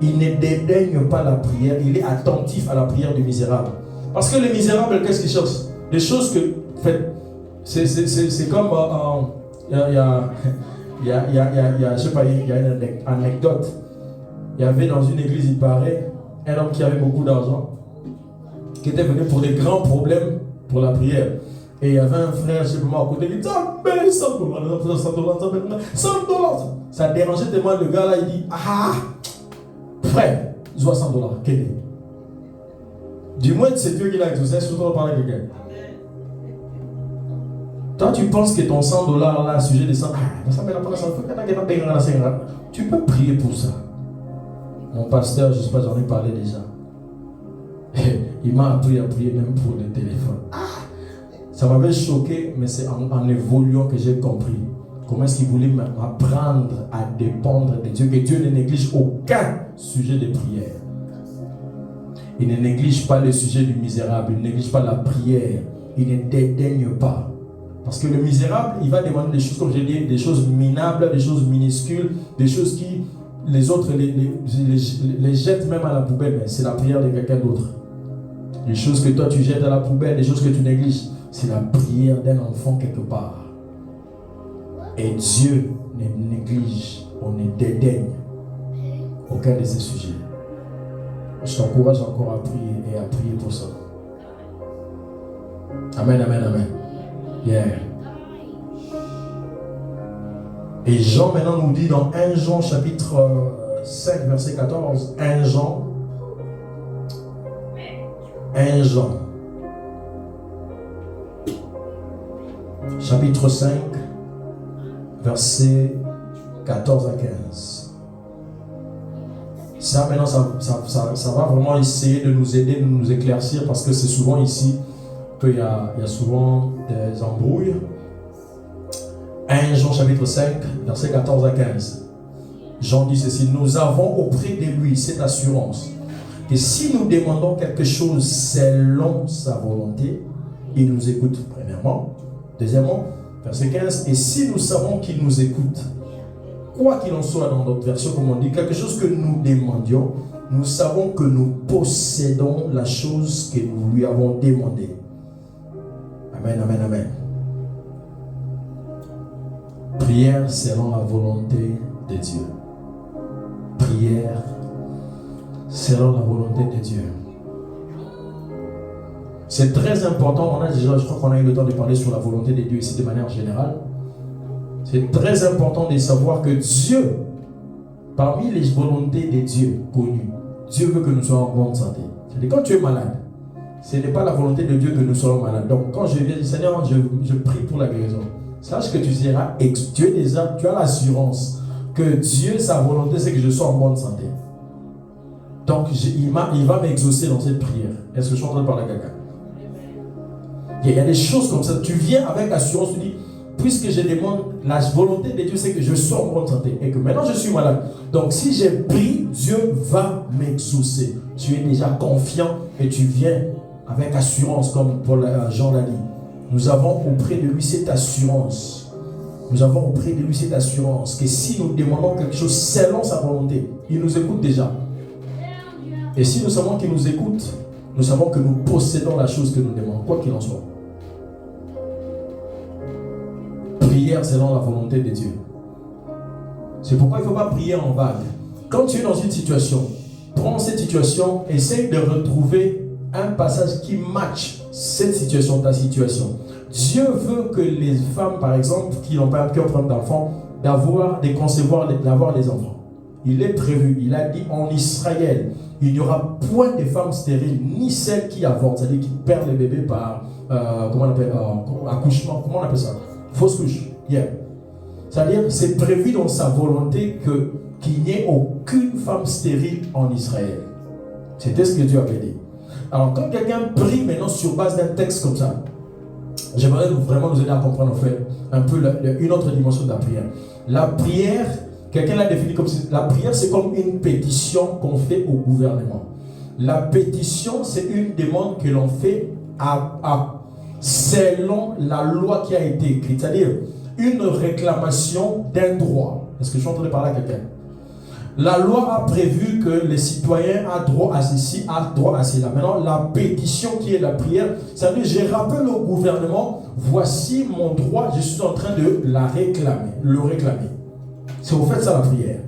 Il ne dédaigne pas la prière, il est attentif à la prière du misérable. Parce que le misérable, qu'est-ce qu'il cherche? Des choses que, en fait, c'est comme, je sais pas, il y a une anecdote. Il y avait dans une église, il paraît, un homme qui avait beaucoup d'argent, qui était venu pour des grands problèmes pour la prière. Et il y avait un frère, je sais pas moi, à côté, il dit, $100. Ça dérangeait tellement le gars là, il dit, frère, $60, quel est? Du moins, c'est Dieu qui l'a exaucé. Surtout, on parle à quelqu'un. Toi, tu penses que ton $100 là, sujet de 100, tu peux prier pour ça. Mon pasteur, je ne sais pas, j'en ai parlé déjà. Il m'a appris à prier même pour le téléphone. Ça m'avait choqué, mais c'est en évoluant que j'ai compris. Comment est-ce qu'il voulait m'apprendre à dépendre de Dieu, que Dieu ne néglige aucun sujet de prière. Il ne néglige pas le sujet du misérable, il ne néglige pas la prière, il ne dédaigne pas. Parce que le misérable, il va demander des choses, comme j'ai dit, des choses minables, des choses minuscules, des choses qui, les autres les jettent même à la poubelle, mais c'est la prière de quelqu'un d'autre. Les choses que toi tu jettes à la poubelle, des choses que tu négliges, c'est la prière d'un enfant quelque part. Et Dieu ne néglige, on ne dédaigne aucun de ces sujets. Je t'encourage encore à prier et à prier pour ça. Amen, amen, amen. Yeah. Et Jean maintenant nous dit dans 1 Jean chapitre 5 verset 14, 1 Jean chapitre 5 verset 14 à 15. Ça maintenant ça va vraiment essayer de nous aider, de nous éclaircir, parce que c'est souvent ici qu'il y a souvent des embrouilles. 1 Jean chapitre 5 verset 14 à 15. Jean dit ceci: nous avons auprès de lui cette assurance que si nous demandons quelque chose selon sa volonté, il nous écoute premièrement. Deuxièmement, verset 15, et si nous savons qu'il nous écoute, quoi qu'il en soit, dans notre version, comme on dit, quelque chose que nous demandions, nous savons que nous possédons la chose que nous lui avons demandée. Amen, amen, amen. Prière selon la volonté de Dieu. Prière selon la volonté de Dieu. C'est très important. Je crois qu'on a eu le temps de parler sur la volonté de Dieu ici de manière générale. C'est très important de savoir que Dieu, parmi les volontés de Dieu connues, Dieu veut que nous soyons en bonne santé. C'est-à-dire quand tu es malade, ce n'est pas la volonté de Dieu que nous soyons malades. Donc quand je viens, Seigneur, je prie pour la guérison. Sache que tu as l'assurance que Dieu, sa volonté, c'est que je sois en bonne santé. Donc il va m'exaucer dans cette prière. Est-ce que je suis en train de parler à quelqu'un? Il y a des choses comme ça. Tu viens avec assurance, tu dis, puisque je demande, la volonté de Dieu, c'est que je sois en bonne santé. Et que maintenant je suis malade. Donc si j'ai prié, Dieu va m'exaucer. Tu es déjà confiant et tu viens avec assurance, comme Jean l'a dit. Nous avons auprès de lui cette assurance. Nous avons auprès de lui cette assurance que si nous demandons quelque chose selon sa volonté, il nous écoute déjà. Et si nous savons qu'il nous écoute, nous savons que nous possédons la chose que nous demandons, quoi qu'il en soit. Prière selon la volonté de Dieu. C'est pourquoi il ne faut pas prier en vague. Quand tu es dans une situation, prends cette situation, essaye de retrouver un passage qui matche cette situation, ta situation. Dieu veut que les femmes, par exemple, qui ont problème d'enfants, d'avoir des enfants. Il est prévu, il a dit en Israël, il n'y aura point de femmes stériles, ni celles qui avortent, c'est-à-dire qui perdent le bébé par accouchement, comment on appelle ça? Fausse couche. Yeah. C'est-à-dire, c'est prévu dans sa volonté qu'il n'y ait aucune femme stérile en Israël. C'était ce que Dieu avait dit. Alors, quand quelqu'un prie maintenant sur base d'un texte comme ça, j'aimerais vraiment nous aider à comprendre en fait un peu une autre dimension de la prière. La prière, quelqu'un l'a défini comme si la prière c'est comme une pétition qu'on fait au gouvernement. La pétition c'est une demande que l'on fait selon la loi qui a été écrite, c'est-à-dire une réclamation d'un droit. Est-ce que je suis en train de parler à quelqu'un? La loi a prévu que les citoyens ont droit à ceci, ont droit à cela. Maintenant, la pétition qui est la prière, ça veut dire je rappelle au gouvernement, voici mon droit, je suis en train de le réclamer. C'est au fait ça la prière.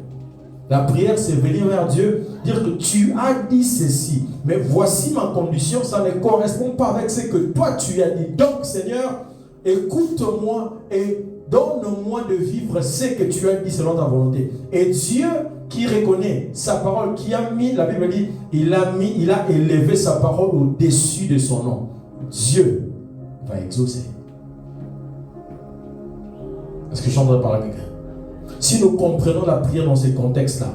La prière, c'est venir vers Dieu, dire que tu as dit ceci, mais voici ma condition, ça ne correspond pas avec ce que toi tu as dit. Donc, Seigneur, écoute-moi et donne-moi de vivre ce que tu as dit selon ta volonté. Et Dieu, qui reconnaît sa parole, qui a mis, la Bible dit, il a élevé sa parole au-dessus de son nom. Dieu va exaucer. Est-ce que je suis en train de parler à quelqu'un? Si nous comprenons la prière dans ces contextes-là,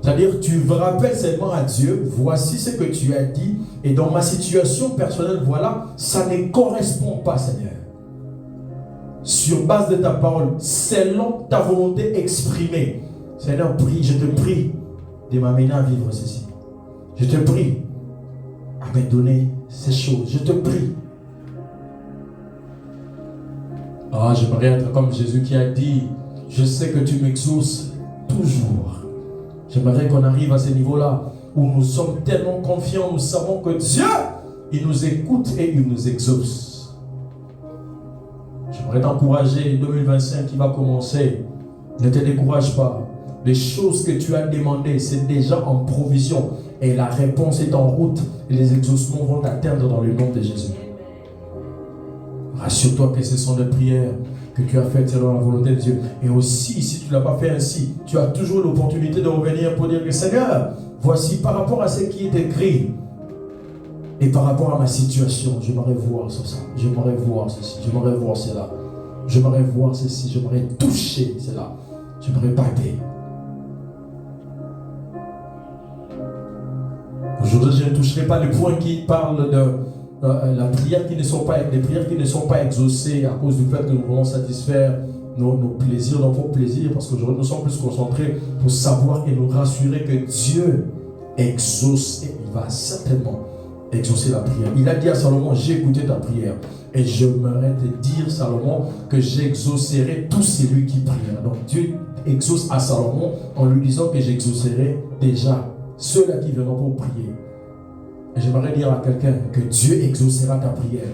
c'est-à-dire tu rappelles seulement à Dieu, voici ce que tu as dit, et dans ma situation personnelle, voilà, ça ne correspond pas, Seigneur. Sur base de ta parole, selon ta volonté exprimée, Seigneur, prie, je te prie de m'amener à vivre ceci. Je te prie à me donner ces choses. Je te prie. Ah, j'aimerais être comme Jésus qui a dit, je sais que tu m'exauces toujours. J'aimerais qu'on arrive à ce niveau-là où nous sommes tellement confiants, nous savons que Dieu, il nous écoute et il nous exauce. J'aimerais t'encourager, 2025 qui va commencer. Ne te décourage pas. Les choses que tu as demandées, c'est déjà en provision. Et la réponse est en route. Et les exaucements vont t'atteindre dans le nom de Jésus. Rassure-toi que ce sont des prières que tu as faites selon la volonté de Dieu. Et aussi, si tu ne l'as pas fait ainsi, tu as toujours l'opportunité de revenir pour dire que Seigneur, voici par rapport à ce qui est écrit et par rapport à ma situation, j'aimerais voir ça, j'aimerais voir ceci, j'aimerais voir cela, j'aimerais voir ceci, j'aimerais toucher cela, j'aimerais palper. Aujourd'hui, je ne toucherai pas les points qui parlent de la prière qui ne sont pas, des prières qui ne sont pas exaucées à cause du fait que nous voulons satisfaire nos plaisirs, nos propres plaisirs, parce qu'aujourd'hui nous sommes plus concentrés pour savoir et nous rassurer que Dieu exauce et il va certainement exaucer la prière. Il a dit à Salomon, j'ai écouté ta prière et j'aimerais te dire, Salomon, que j'exaucerai tous celui qui prie. Donc Dieu exauce à Salomon en lui disant que j'exaucerai déjà ceux-là qui viendront pour prier. Et j'aimerais dire à quelqu'un que Dieu exaucera ta prière.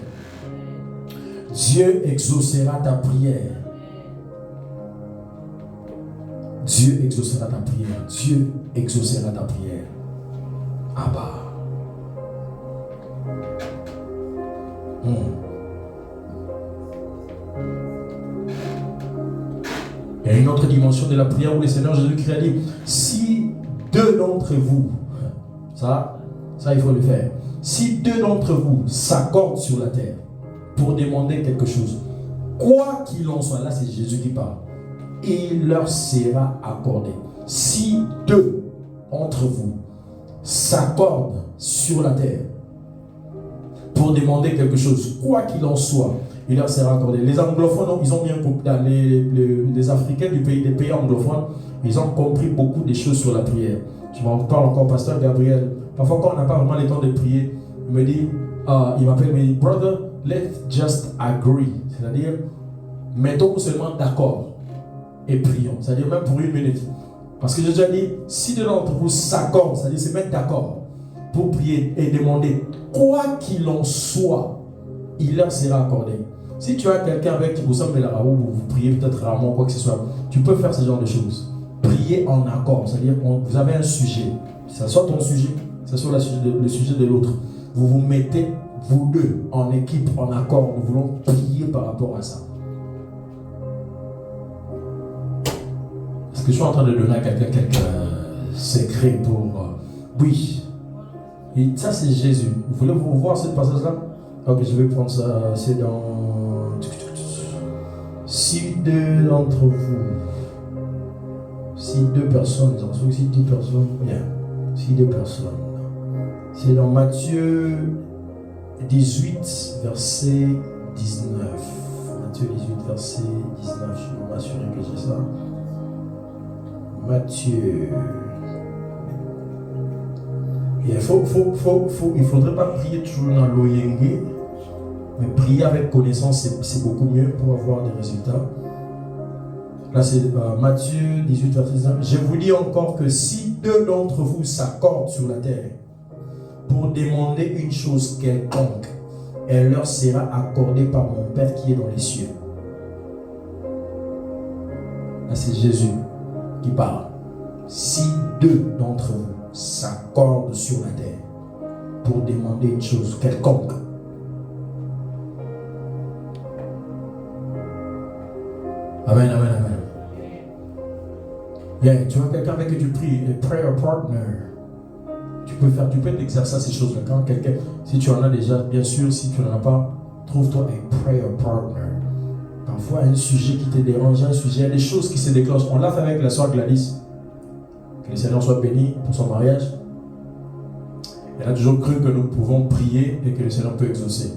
Dieu exaucera ta prière. Dieu exaucera ta prière. Dieu exaucera ta prière. Abba. Il y a une autre dimension de la prière où le Seigneur Jésus-Christ a dit, si deux d'entre vous, ça il faut le faire, si deux d'entre vous s'accordent sur la terre pour demander quelque chose, quoi qu'il en soit, là c'est Jésus qui parle, il leur sera accordé. Si deux d'entre vous s'accordent sur la terre pour demander quelque chose, quoi qu'il en soit, il leur sera accordé. Les anglophones, ils ont bien compris, les Africains des pays anglophones, ils ont compris beaucoup des choses sur la prière. Je m'en parle encore, pasteur Gabriel. Parfois, quand on n'a pas vraiment le temps de prier, il me dit, il m'appelle, il me dit, brother, let's just agree. C'est-à-dire, mettons-nous seulement d'accord et prions. C'est-à-dire, même pour 1 minute. Parce que j'ai déjà dit, si deux d'entre vous s'accordent, c'est-à-dire se mettre d'accord pour prier et demander, quoi qu'il en soit, il leur sera accordé. Si tu as quelqu'un avec qui vous semblez la raoult, vous priez peut-être rarement, quoi que ce soit, tu peux faire ce genre de choses. Prier en accord, c'est-à-dire que vous avez un sujet, que ce soit ton sujet, que ce soit le sujet de l'autre. Vous vous mettez, vous deux, en équipe, en accord. Nous voulons prier par rapport à ça. Est-ce que je suis en train de donner à quelqu'un quelques secrets pour... Oui. Et ça, c'est Jésus. Vous voulez vous voir ce passage-là? Ok, je vais prendre ça. C'est dans... Si deux d'entre vous... Si deux personnes... Si deux personnes... Bien. Si deux personnes... C'est dans Matthieu 18, verset 19. Matthieu 18, verset 19. Je vais m'assurer que j'ai ça. Matthieu. Il ne faudrait pas prier toujours dans l'oyenge, mais prier avec connaissance, c'est beaucoup mieux pour avoir des résultats. Là, c'est Matthieu 18, verset 19. Je vous dis encore que si deux d'entre vous s'accordent sur la terre pour demander une chose quelconque, elle leur sera accordée par mon Père qui est dans les cieux. Là, c'est Jésus qui parle. Si deux d'entre vous s'accordent sur la terre pour demander une chose quelconque, amen, amen, amen. Yeah, tu as quelqu'un avec qui tu pries, a prayer partner. Tu peux exercer ces choses-là. Quand quelqu'un, si tu en as déjà, bien sûr, si tu n'en as pas, trouve-toi un prayer partner. Parfois, un sujet qui te dérange, un sujet, il y a des choses qui se déclenchent. On l'a fait avec la soeur Gladys. Que le Seigneur soit béni pour son mariage. Elle a toujours cru que nous pouvons prier et que le Seigneur peut exaucer.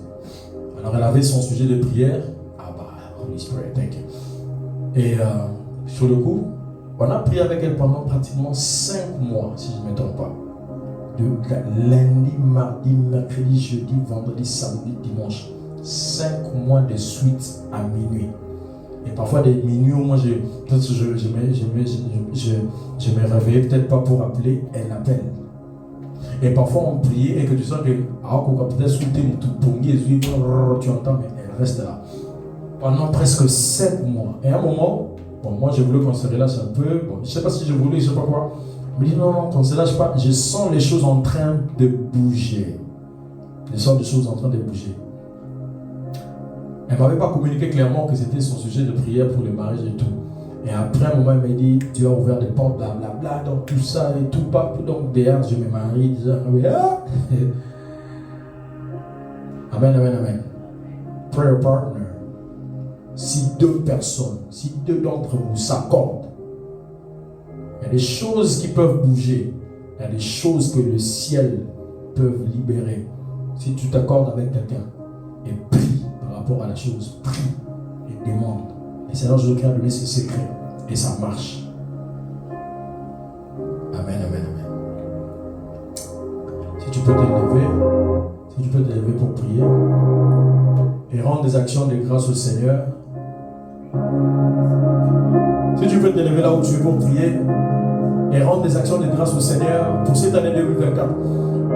Alors, elle avait son sujet de prière. Ah bah, Holy Spirit, thank you. Et sur le coup, on a prié avec elle pendant pratiquement 5 mois, si je ne me trompe pas. De lundi, mardi, mercredi, jeudi, vendredi, samedi, dimanche. 5 mois de suite à minuit. Et parfois des minuit où moi je me réveillais peut-être pas pour appeler, elle appelle. Et parfois on priait et que tu sens que peut-être tu entends, mais elle reste là. Pendant presque 7 mois. Et à un moment, bon, moi je voulais qu'on se relâche un peu. Bon, je ne sais pas si je voulais, je ne sais pas quoi. Mais je dis non, qu'on ne se lâche pas. Je sens les choses en train de bouger. Je sens les choses en train de bouger. Elle ne m'avait pas communiqué clairement que c'était son sujet de prière pour le mariage et tout. Et après un moment, elle m'a dit, Dieu a ouvert des portes, blablabla, donc tout ça et tout, pas. Donc derrière, je me marie, disant, ah. Amen, amen, amen. Prayer partner. Si 2 personnes, si 2 d'entre vous s'accordent, il y a des choses qui peuvent bouger. Il y a des choses que le ciel peut libérer. Si tu t'accordes avec quelqu'un et prie par rapport à la chose, prie et demande. Et Seigneur Jésus-Christ a donné ce secret. Et ça marche. Amen, amen, amen. Si tu peux t'élever pour prier et rendre des actions de grâce au Seigneur. Si tu peux t'élever là où tu es pour prier et rendre des actions de grâce au Seigneur pour cette année 2024.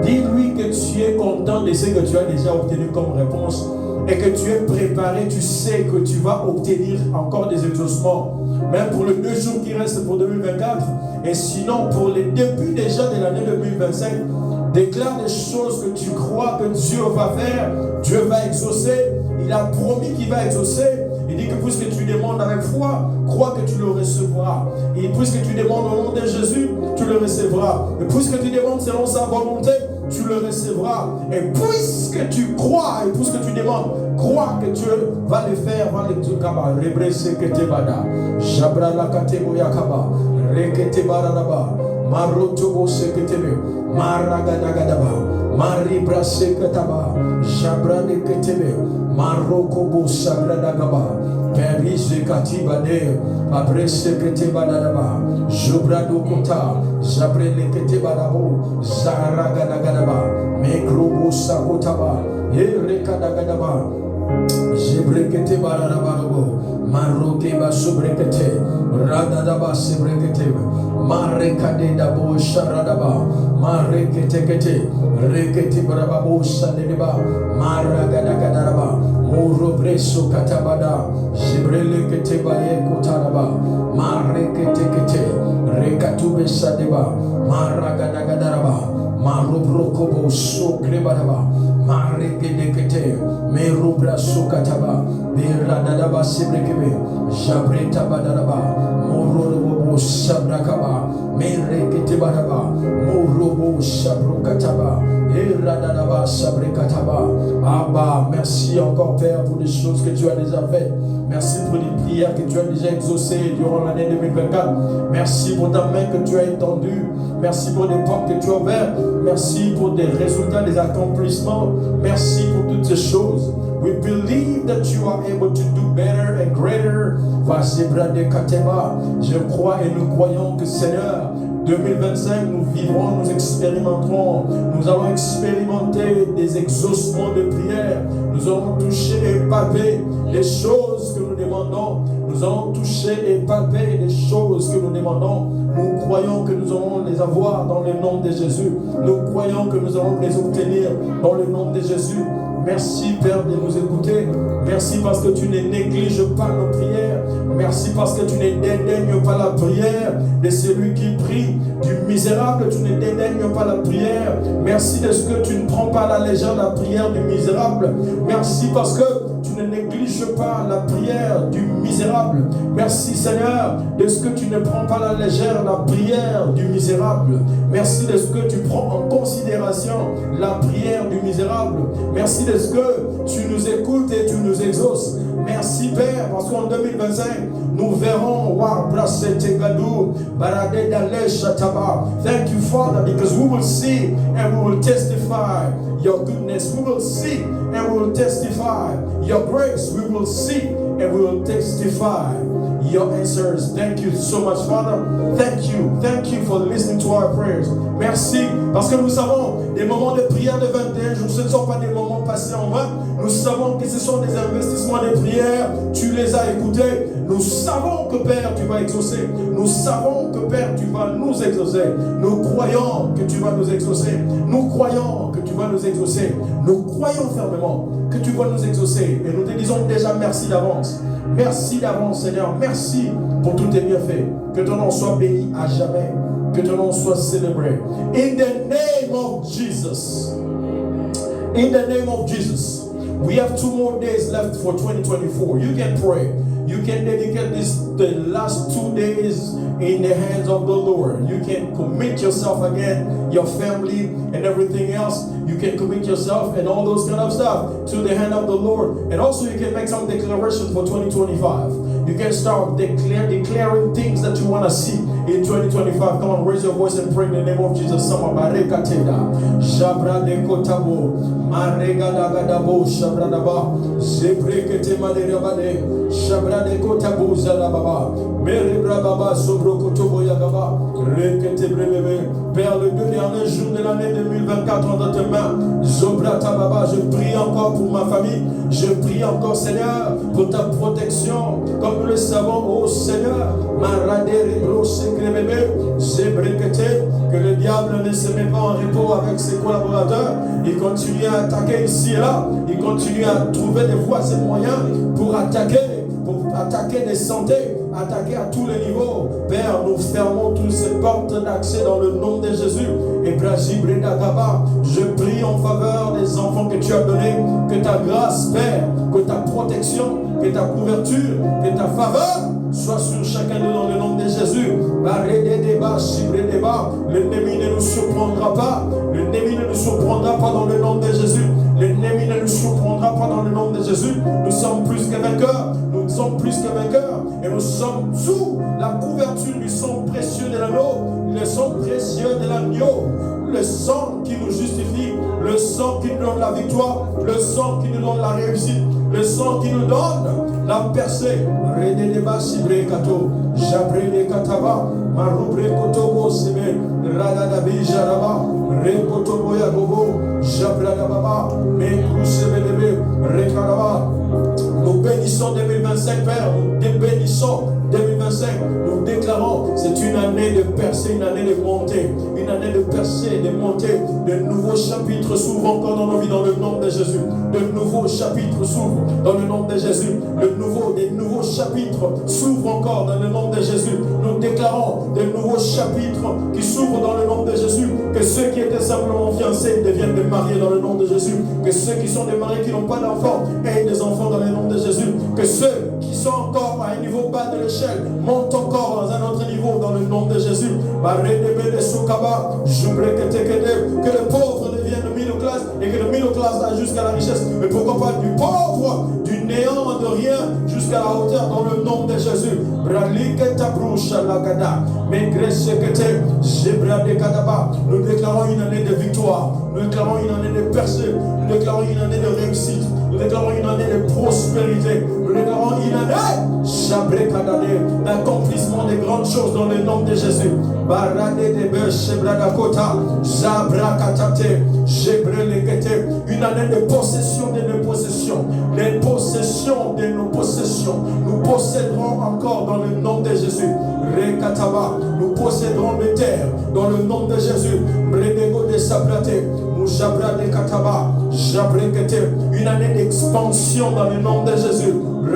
Dis-lui que tu es content de ce que tu as déjà obtenu comme réponse et que tu es préparé, tu sais que tu vas obtenir encore des exaucements, même pour les 2 jours qui restent pour 2024, et sinon pour les débuts déjà de l'année 2025, déclare des choses que tu crois que Dieu va faire, Dieu va exaucer, il a promis qu'il va exaucer. Il dit que puisque tu demandes avec foi, crois que tu le recevras. Et puisque tu demandes au nom de Jésus, tu le recevras. Et puisque tu demandes selon sa volonté, tu le recevras. Et puisque tu crois, et puisque tu demandes, crois que Dieu va le faire. Va le tukaba, rebrese que te bada, jabra la katebo yakaba, rekete baradaba, marotobo seketebe, maragadagadaba, maribrase kataba, jabra le ketebe, marokobo sabradagaba, perise katibade, abrese ketebadaba, jobrado kota, jabre le ketebadabo, zaragadagadaba, mekrobo sakotaba, erekadagadaba, jebrekete baradababo, maroke ba sobrekete, radadaba sebrekete, marekade dabo sharadaba, marekete kete, rekete barababo sadeba, maragadagadaba, morobreso katabada, jebrelekete baye kotaraba, marekete kete, rekatube sadeba, maragadagadaba, marobrokobo sokrebaraba, maregedekete, merubra sokataba, beradadaba sebrekebe, jabreta badaraba, morobo sabrakaba, merekete baraba, morobo sabrokataba, eradadaba sabrekataba. Abba, merci encore Père pour les choses que tu as déjà faites. Merci pour les prières que tu as déjà exaucées durant l'année 2024. Merci pour ta main que tu as étendue. Merci pour les portes que tu as ouvertes. Merci pour des résultats, des accomplissements. Merci pour toutes ces choses. We believe that you are able to do better and greater. Je crois et nous croyons que Seigneur, 2025, nous vivrons, nous expérimenterons. Nous allons expérimenter des exaucements de prière. Nous allons toucher et palper les choses que nous demandons. Nous allons toucher et palper les choses que nous demandons. Nous croyons que nous allons les avoir dans le nom de Jésus. Nous croyons que nous allons les obtenir dans le nom de Jésus. Merci Père de nous écouter. Merci parce que tu ne négliges pas nos prières. Merci parce que tu ne dédaignes pas la prière de celui qui prie. Du misérable, tu ne dédaignes pas la prière. Merci de ce que tu ne prends pas à la légère la prière du misérable. Merci parce que tu ne négliges touches pas la prière du misérable. Merci Seigneur de ce que tu ne prends pas à la légère la prière du misérable. Merci de ce que tu prends en considération la prière du misérable. Merci de ce que tu nous écoutes et tu nous exauces. Merci Père, parce qu'en 2025, nous verrons Thank you Father, because we will see and we will testify your goodness. We will see and we will testify your grace. We will see and we will testify your answers. Thank you so much, Father. Thank you for listening to our prayers. Merci, parce que nous savons des moments de prière de 21 jours, ce ne sont pas des moments passés en vain. Nous savons que ce sont des investissements de prière. Tu les as écoutés. Nous savons que Père, tu vas exaucer. Nous savons que Père, tu vas nous exaucer. Nous croyons que tu vas nous exaucer. Nous croyons que tu vas nous exaucer. Nous croyons fermement que tu vas nous exaucer. Et nous te disons déjà merci d'avance. Merci d'avance, Seigneur. Merci pour tous tes bienfaits. Que ton nom soit béni à jamais. Que ton nom soit célébré. In the name of Jesus. In the name of Jesus. We have 2 more days left for 2024. You can pray. You can dedicate the last 2 days in the hands of the Lord. You can commit yourself again, your family and everything else. You can commit yourself and all those kind of stuff to the hand of the Lord. And also you can make some declarations for 2025. You can start declaring things that you want to see in 2025. Come on, raise your voice and pray in the name of Jesus. Jabra de Kotabo, Marega Dagadabo, Shabradaba, Zebrekete Maderabade, Shabra de Kotabo Zalababa, Merebra Baba, Sobro Kotobo Yagaba, Rekete Brebe. Père, le 2 derniers jours de l'année 2024 entre tes mains. Zobrata Baba, je prie encore pour ma famille. Je prie encore, Seigneur, pour ta protection. Comme nous le savons, oh Seigneur, que le diable ne se met pas en repos avec ses collaborateurs. Il continue à attaquer ici et là. Il continue à trouver des voies et moyens pour attaquer des santé, attaquer à tous les niveaux. Père, nous fermons toutes ces portes d'accès dans le nom de Jésus. Et je prie en faveur des enfants que tu as donnés, que ta grâce, Père, que ta protection, que ta couverture, que ta faveur soit sur chacun de nous dans le nom de Jésus. L'ennemi ne nous surprendra pas. L'ennemi ne nous surprendra pas dans le nom de Jésus. L'ennemi ne nous surprendra pas dans le nom de Jésus. Nous sommes plus que vainqueurs. Nous sommes plus que vainqueurs. Et nous sommes sous la couverture du sang précieux de l'agneau. Le sang précieux de l'agneau. Le sang qui nous justifie. Le sang qui nous donne la victoire. Le sang qui nous donne la réussite. Le sang qui nous donne la percée. Rededeba sibre kato. Jabre de kataba. Marubre kotobo sebe. Radadabi jaraba. Rekotobo yagobo. Jabrada baba. Mekrusebelebe. Rekaraba. Nous bénissons 2025, Père. Nous bénissons 2025. Nous déclarons, c'est une année de percée, une année de montée. Une année de percée, de montée. De nouveaux chapitres s'ouvrent encore dans nos vies, dans le nom de Jésus. De nouveaux chapitres s'ouvrent dans le nom de Jésus. Des nouveaux chapitres s'ouvrent encore dans le nom de Jésus. Nous déclarons de nouveaux chapitres qui s'ouvrent dans le nom de Jésus. Que ceux qui étaient simplement fiancés deviennent des mariés dans le nom de Jésus. Que ceux qui sont des mariés qui n'ont pas d'enfants aient des enfants dans le nom de Jésus. Que ceux qui sont encore à un niveau bas de l'échelle montent encore dans un autre niveau dans le nom de Jésus. Que le pauvre devienne le middle class et que le middle class aille jusqu'à la richesse. Mais pourquoi pas du pauvre, du néant, de rien jusqu'à la hauteur dans le nom de Jésus. Nous déclarons une année de victoire. Nous déclarons une année de percée. Nous déclarons une année de réussite. Nous déclarons une année de prospérité. Nous déclarons une année d'accomplissement de grandes choses dans le nom de Jésus. Une année de possession de nos possessions. Les possessions de nos possessions. Nous posséderons encore dans le nom de Jésus. Nous posséderons les terres dans le nom de Jésus. Une année d'expansion dans le nom de Jésus. Et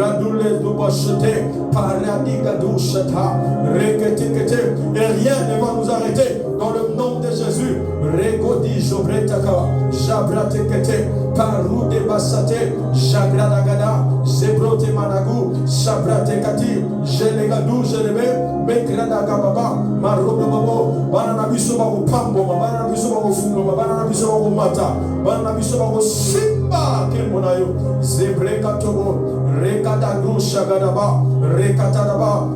rien ne va nous arrêter dans le nom de Jésus. Regodi Jobretaka, Jabratekete, Paru de Bassate, Jagradagada, Zebro Ratekati, Jelegadu, Jelebe, Mekrada Gababa, Marobo, Bananabiso Pambo, Bananabiso Fumo, Bananabiso Mata, Bananabiso Simba, Kemonayo, Zebrekatobo, Rekadadu Shagadaba, Rekadaba,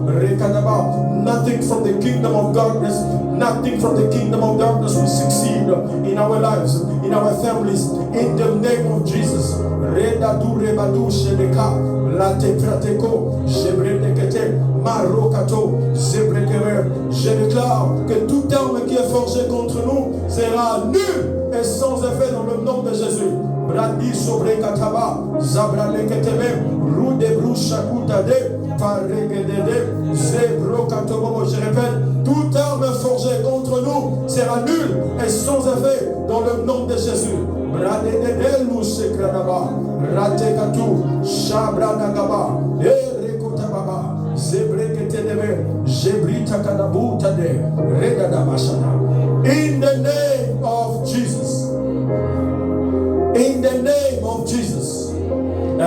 nothing from the kingdom of darkness, nothing from the kingdom of darkness will succeed in our lives, in our families, in the name of Jesus. Redadu Rebadu Shedeka. Late prateko, jebredekete, marokato, zebrekere. Je déclare que tout terme qui est forgé contre nous sera nul et sans effet dans le nom de Jésus. Bradi sobrekataba, zabraleketebe, rude shakutade, paregedede, zebrokatobo. Je répète, tout terme forgé contre nous sera nul et sans effet dans le nom de Jésus. Bradedelu sekranaba, ratekatu, shabranagaba, erekotababa, zebreketedebe, jebritakadabutade, regadabashana. In the name of Jesus. In the name of Jesus.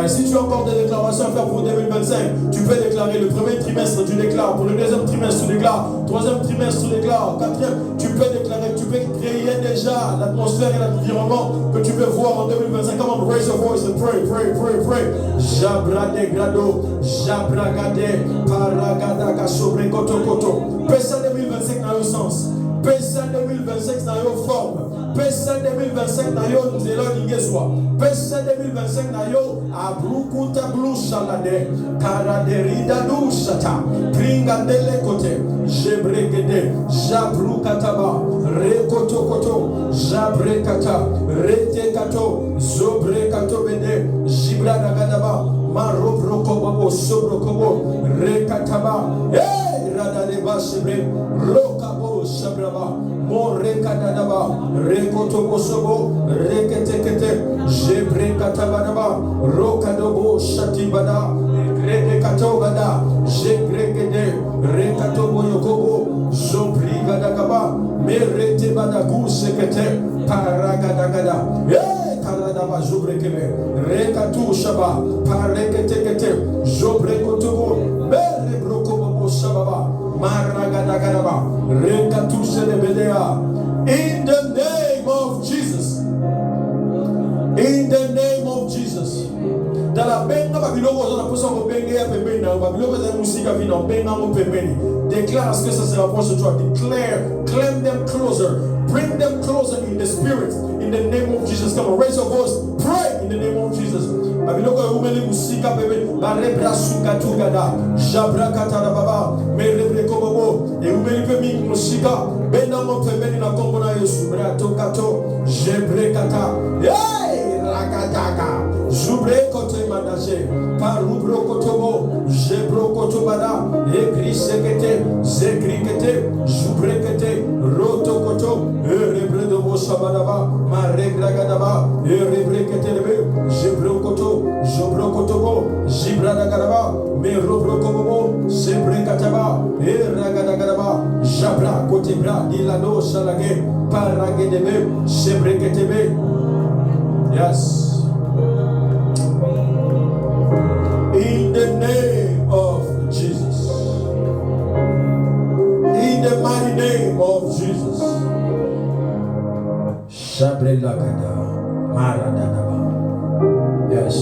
Si tu as encore des déclarations à faire pour 2025, tu peux déclarer le premier trimestre, tu déclares. Pour le deuxième trimestre, tu déclares. Troisième trimestre, tu déclares. Quatrième, tu peux déclarer. Tu peux créer déjà l'atmosphère et l'environnement que tu veux voir en 2025. Come on, raise your voice and pray, pray, pray, pray. Jabrade grado, jabragade, paragadaga sobre koto koto. PSA 2025 n'a eu sens. PSA 2025 n'a eu forme. PSA 2025 n'a eu zéro n'ingeswa. PSA 2025 n'a eu abrukuta blue salade. Karaderida douchata. Pringandele kote. Jebregede. Jabrukataba. Rekoto koto. Jabrekata. Retekato. Zobrekato bede. Jibradagadaba. Marobrokobo. Sobrokobo. Rekataba. Hey! Radadeba shebre. Rokabo shabraba. Morekadadaba. Rekotobo sobo. Reketekete. Jebrekatabanaba. Rokadobo shatibada. Gredekatobada. Jebregede. Rekatobo yokobo. Zobrigadagaba. Meretebadagu sekete. Paragadagada. Karadaba jobrekebe. Rekatu shaba. Pareketekete. Jobrekotobo. Merebrokobo shababa. Maragadagadaba. Rekatu selebedea. In the name of Jesus. In the name of Jesus. Dans la benga babiloko on a posé au benga ya pembeni na babiloko za musika vina benga mo pembeni. Déclare ce que ça se rapproche de toi. Declare, claim them closer. Bring them closer in the spirit. In the name of Jesus. Come on, raise your voice. Pray in the name of Jesus. Babiloko ya umeli musika pembeni. Barebra sukatugada. Jabra katara baba. Merebre kobobo. E umeli pembeni musika. Benda mo pembeni na kombo na Yesu. Brato kato. Jebre kata. Hey! Rakataka. Jubre kote manaje. Parubro kotobo. Jebro kotobada. Egri sekete. Zegri kete. Jubre kete. Roto koto. Erebre dobo sabadaba. Maregra gadaba. Erebre kete lebe. Jebro koto. Jobro kotobo. Jibrada gadaba. Merobro kobobo. Zebre kataba. Eragada gadaba. Jabra kote bra. Dilado salage. Paragedebe. Zebre ketebe. Yes. In the name of Jesus. In the mighty name of Jesus. Yes.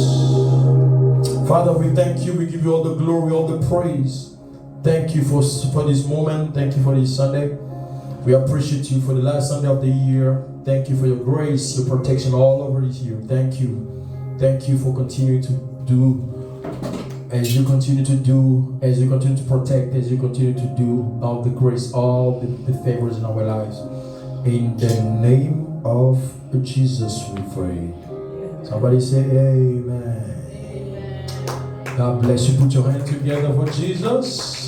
Father, we thank you. We give you all the glory, all the praise. Thank you for this moment. Thank you for this Sunday. We appreciate you for the last Sunday of the year. Thank you for your grace, your protection all over this year. Thank you. Thank you for continuing to do as you continue to do, as you continue to protect, as you continue to do all the grace, all the favors in our lives. In the name of Jesus we pray. Somebody say amen. God bless you. Put your hands together for Jesus.